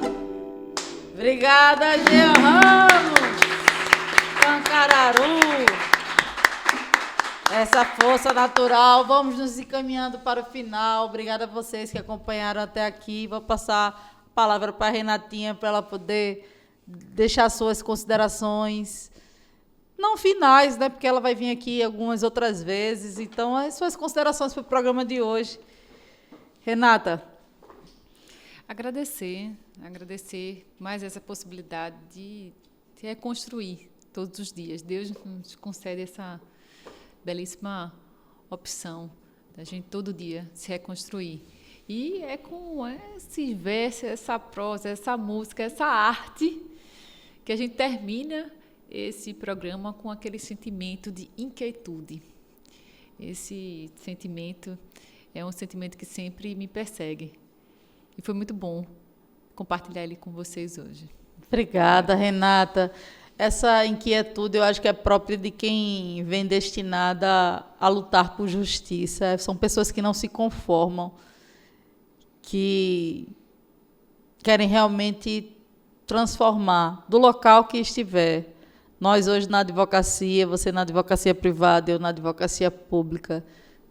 Obrigada, Jean Ramos! Pancararu! Essa força natural. Vamos nos encaminhando para o final. Obrigada a vocês que acompanharam até aqui. Vou passar a palavra para a Renatinha para ela poder deixar suas considerações, não finais, né? Porque ela vai vir aqui algumas outras vezes. Então, as suas considerações para o programa de hoje. Renata. Agradecer mais essa possibilidade de reconstruir todos os dias. Deus nos concede essa belíssima opção da gente todo dia se reconstruir. E é com esse verso, essa prosa, essa música, essa arte que a gente termina esse programa com aquele sentimento de inquietude. Esse sentimento é um sentimento que sempre me persegue. E foi muito bom compartilhar ele com vocês hoje. Obrigada, Renata. Essa inquietude eu acho que é própria de quem vem destinada a lutar por justiça. São pessoas que não se conformam, que querem realmente transformar do local que estiver. Nós hoje na advocacia, você na advocacia privada, eu na advocacia pública,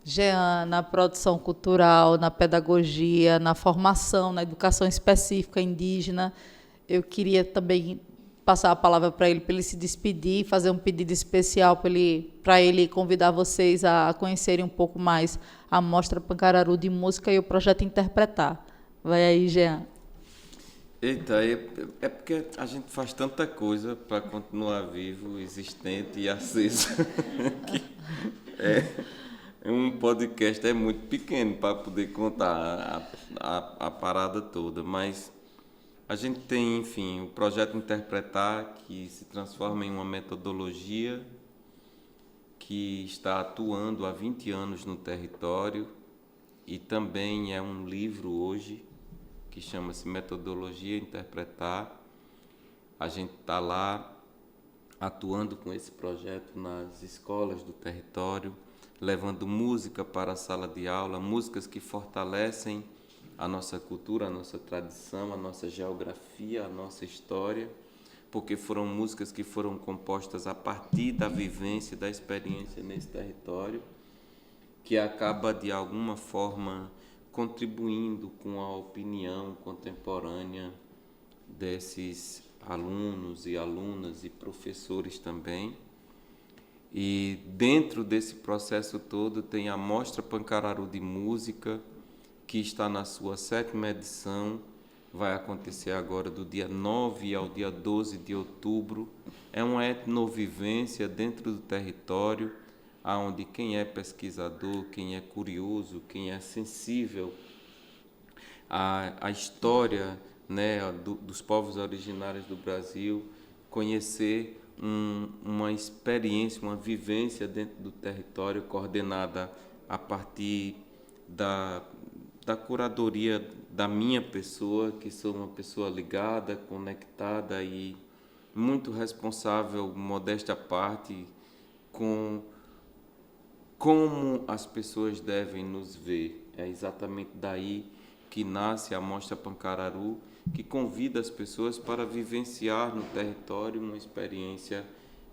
Jean na produção cultural, na pedagogia, na formação, na educação específica indígena. Eu queria também passar a palavra para ele se despedir, fazer um pedido especial para ele convidar vocês a conhecerem um pouco mais a Mostra Pancararu de Música e o projeto Interpretar. Vai aí, Jean. Eita, é porque a gente faz tanta coisa para continuar vivo, existente e aceso. Um podcast é muito pequeno para poder contar a parada toda, mas a gente tem, enfim, o projeto Interpretar, que se transforma em uma metodologia que está atuando há 20 anos no território e também é um livro hoje que chama-se Metodologia Interpretar. A gente está lá atuando com esse projeto nas escolas do território, levando música para a sala de aula, músicas que fortalecem a nossa cultura, a nossa tradição, a nossa geografia, a nossa história, porque foram músicas que foram compostas a partir da vivência, da experiência nesse território. que acaba, de alguma forma, contribuindo com a opinião contemporânea desses alunos e alunas e professores também. E dentro desse processo todo tem a Mostra Pancararu de Música, que está na sua 7ª edição, vai acontecer agora do dia 9 ao dia 12 de outubro. É uma etnovivência dentro do território, onde quem é pesquisador, quem é curioso, quem é sensível à história, né, dos povos originários do Brasil, conhecer uma experiência, uma vivência dentro do território, coordenada a partir da curadoria da minha pessoa, que sou uma pessoa ligada, conectada e muito responsável, modéstia à parte, com como as pessoas devem nos ver. É exatamente daí que nasce a Mostra Pancararu, que convida as pessoas para vivenciar no território uma experiência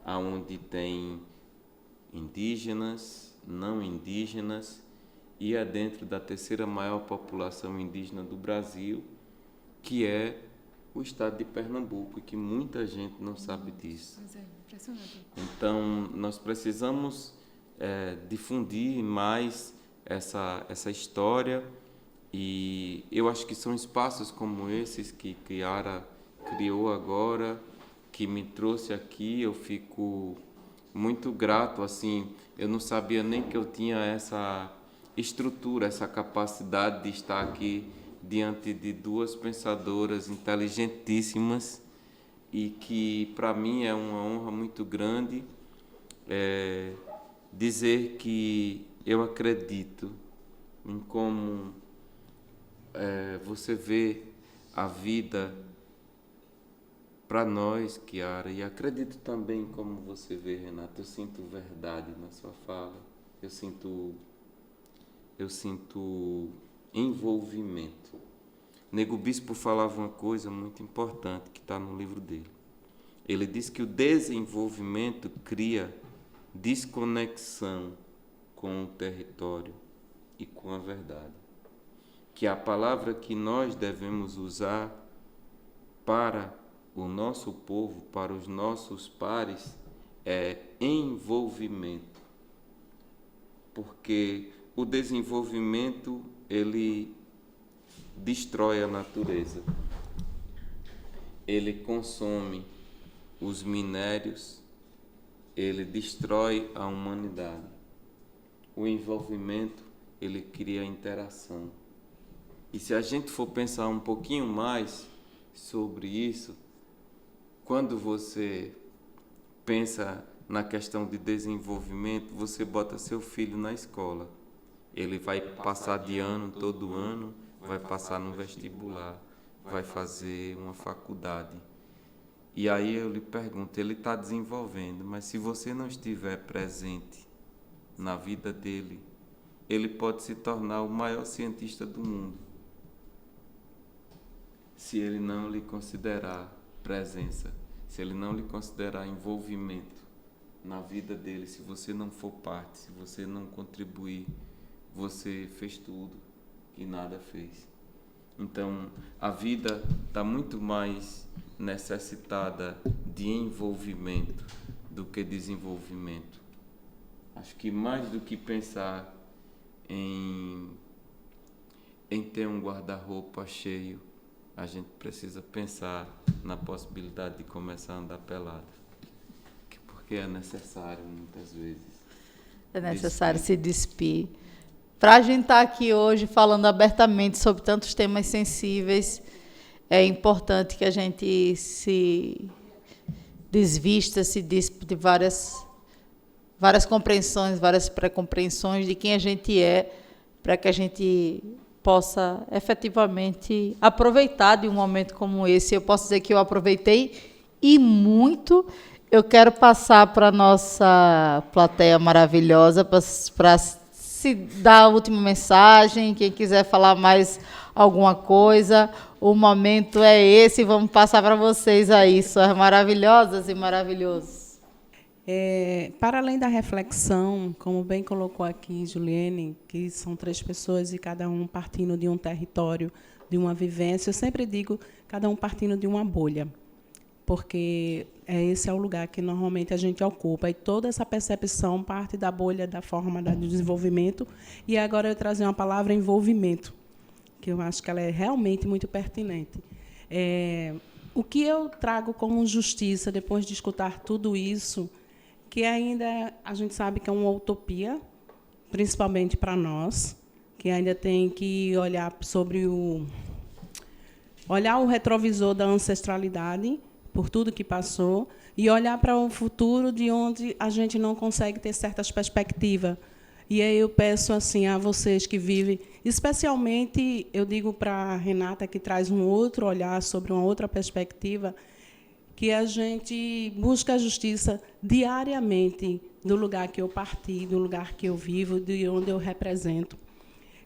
onde tem indígenas, não indígenas, e é dentro da 3ª maior população indígena do Brasil, que é o estado de Pernambuco, e que muita gente não sabe disso. Mas é impressionante. Então, nós precisamos difundir mais essa história, e eu acho que são espaços como esses que Kiara criou agora, que me trouxe aqui. Eu fico muito grato, assim, eu não sabia nem que eu tinha essa estrutura, essa capacidade de estar aqui diante de 2 pensadoras inteligentíssimas, e que para mim é uma honra muito grande dizer que eu acredito em como você vê a vida para nós, Kiara, e acredito também como você vê, Renata. Eu sinto verdade na sua fala, eu sinto envolvimento. Nego Bispo falava uma coisa muito importante que está no livro dele. Ele diz que o desenvolvimento cria desconexão com o território e com a verdade. Que a palavra que nós devemos usar para o nosso povo, para os nossos pares, é envolvimento. Porque o desenvolvimento, ele destrói a natureza. Ele consome os minérios, ele destrói a humanidade. O envolvimento, ele cria interação. E se a gente for pensar um pouquinho mais sobre isso, quando você pensa na questão de desenvolvimento, você bota seu filho na escola. Ele vai passar de ano todo ano, vai passar no vestibular, vai fazer uma faculdade. E aí eu lhe pergunto, ele está desenvolvendo, mas se você não estiver presente na vida dele, ele pode se tornar o maior cientista do mundo, se ele não lhe considerar presença, se ele não lhe considerar envolvimento na vida dele. Se você não for parte, se você não contribuir, você fez tudo e nada fez. Então, a vida está muito mais necessitada de envolvimento do que desenvolvimento. Acho que mais do que pensar em ter um guarda-roupa cheio, a gente precisa pensar na possibilidade de começar a andar pelado. Porque é necessário, muitas vezes. É necessário se despir. Para a gente estar aqui hoje falando abertamente sobre tantos temas sensíveis, é importante que a gente se desvista, se dispe de várias compreensões, várias pré-compreensões de quem a gente é, para que a gente possa efetivamente aproveitar de um momento como esse. Eu posso dizer que eu aproveitei e muito. Eu quero passar para a nossa plateia maravilhosa para se dar a última mensagem. Quem quiser falar mais alguma coisa, o momento é esse. Vamos passar para vocês aí, suas maravilhosas e maravilhosos. Para além da reflexão, como bem colocou aqui Juliene, que são 3 pessoas e cada um partindo de um território, de uma vivência, eu sempre digo, cada um partindo de uma bolha, porque esse é o lugar que normalmente a gente ocupa, e toda essa percepção parte da bolha da forma de desenvolvimento, e agora eu trazer uma palavra envolvimento, que eu acho que ela é realmente muito pertinente. O que eu trago como justiça, depois de escutar tudo isso, que ainda a gente sabe que é uma utopia, principalmente para nós, que ainda tem que olhar sobre o retrovisor da ancestralidade, por tudo que passou, e olhar para o futuro de onde a gente não consegue ter certas perspectivas. E aí eu peço assim a vocês que vivem, especialmente, eu digo para a Renata, que traz um outro olhar sobre uma outra perspectiva, que a gente busca a justiça diariamente do lugar que eu parti, do lugar que eu vivo, de onde eu represento.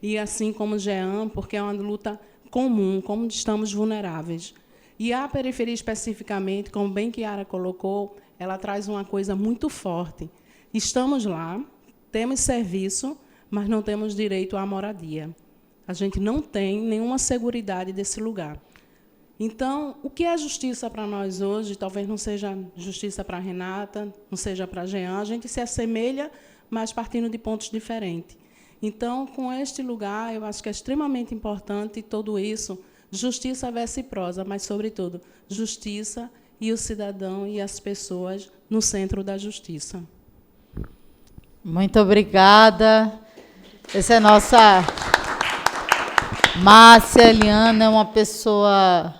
E assim como Jean, porque é uma luta comum, como estamos vulneráveis. E a periferia, especificamente, como bem Kiara colocou, ela traz uma coisa muito forte. Estamos lá, temos serviço, mas não temos direito à moradia. A gente não tem nenhuma seguridade desse lugar. Então, o que é justiça para nós hoje, talvez não seja justiça para a Renata, não seja para a Jean, a gente se assemelha, mas partindo de pontos diferentes. Então, com este lugar, eu acho que é extremamente importante tudo isso, justiça versus prosa, mas, sobretudo, justiça e o cidadão e as pessoas no centro da justiça. Muito obrigada. Essa é nossa Márcia Eliana, é uma pessoa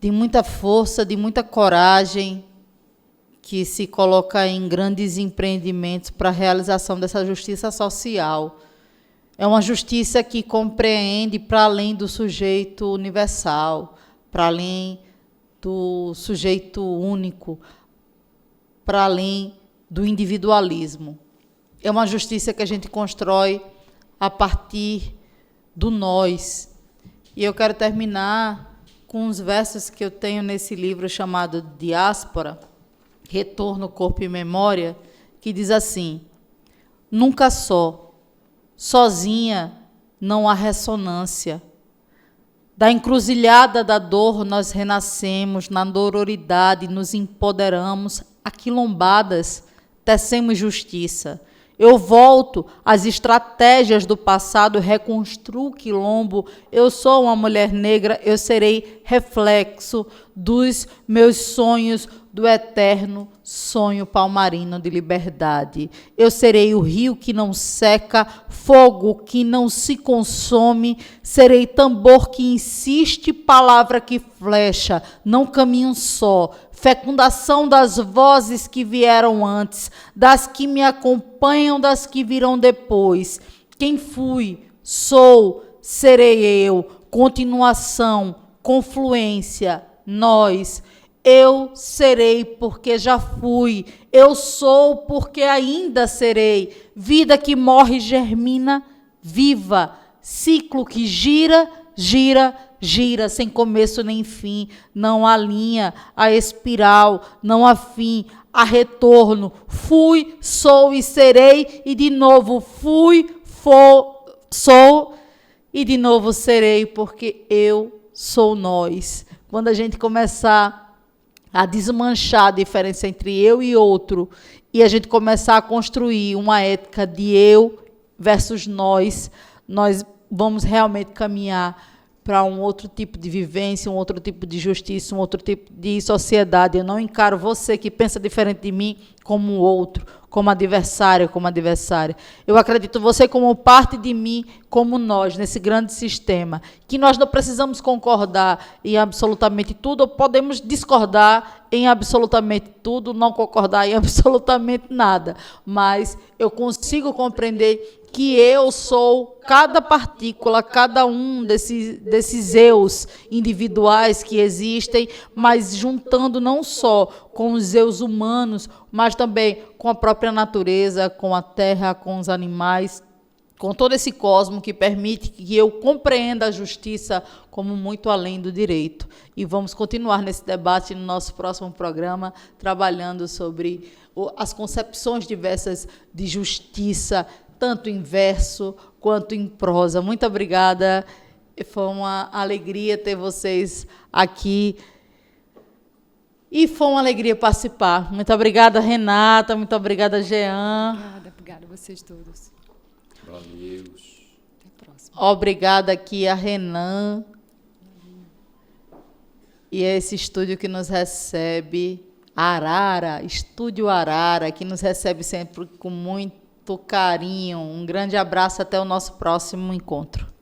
de muita força, de muita coragem, que se coloca em grandes empreendimentos para a realização dessa justiça social. É uma justiça que compreende para além do sujeito universal, para além do sujeito único, para além do individualismo. É uma justiça que a gente constrói a partir do nós. E eu quero terminar com uns versos que eu tenho nesse livro chamado Diáspora, Retorno, Corpo e Memória, que diz assim: nunca só, sozinha não há ressonância. Da encruzilhada da dor nós renascemos, na dororidade nos empoderamos, aquilombadas tecemos justiça. Eu volto às estratégias do passado, reconstruo o quilombo. Eu sou uma mulher negra, eu serei reflexo dos meus sonhos, do eterno sonho palmarino de liberdade. Eu serei o rio que não seca, fogo que não se consome, serei tambor que insiste, palavra que flecha, não caminho só, fecundação das vozes que vieram antes, das que me acompanham, das que virão depois. Quem fui, sou, serei eu, continuação, confluência, nós. Eu serei porque já fui, eu sou porque ainda serei. Vida que morre germina, viva. Ciclo que gira, gira, gira, sem começo nem fim. Não há linha, há espiral, não há fim, há retorno. Fui, sou e serei, e de novo fui, sou, e de novo serei, porque eu sou nós. Quando a gente começar a desmanchar a diferença entre eu e outro, e a gente começar a construir uma ética de eu versus nós vamos realmente caminhar para um outro tipo de vivência, um outro tipo de justiça, um outro tipo de sociedade. Eu não encaro você que pensa diferente de mim como um outro, como adversário, como adversária. Eu acredito você como parte de mim, como nós, nesse grande sistema, que nós não precisamos concordar em absolutamente tudo, ou podemos discordar em absolutamente tudo, não concordar em absolutamente nada, mas eu consigo compreender que eu sou cada partícula, cada um desses eus individuais que existem, mas juntando não só com os eus humanos, mas também com a própria natureza, com a terra, com os animais, com todo esse cosmo que permite que eu compreenda a justiça como muito além do direito. E vamos continuar nesse debate no nosso próximo programa, trabalhando sobre as concepções diversas de justiça, tanto em verso quanto em prosa. Muito obrigada. Foi uma alegria ter vocês aqui. E foi uma alegria participar. Muito obrigada, Renata. Muito obrigada, Jean. Obrigada a vocês todos. Valeu. Até a próxima. Obrigada aqui a Renan. E a esse estúdio que nos recebe, Arara, Estúdio Arara, que nos recebe sempre com muito carinho. Um grande abraço, até o nosso próximo encontro.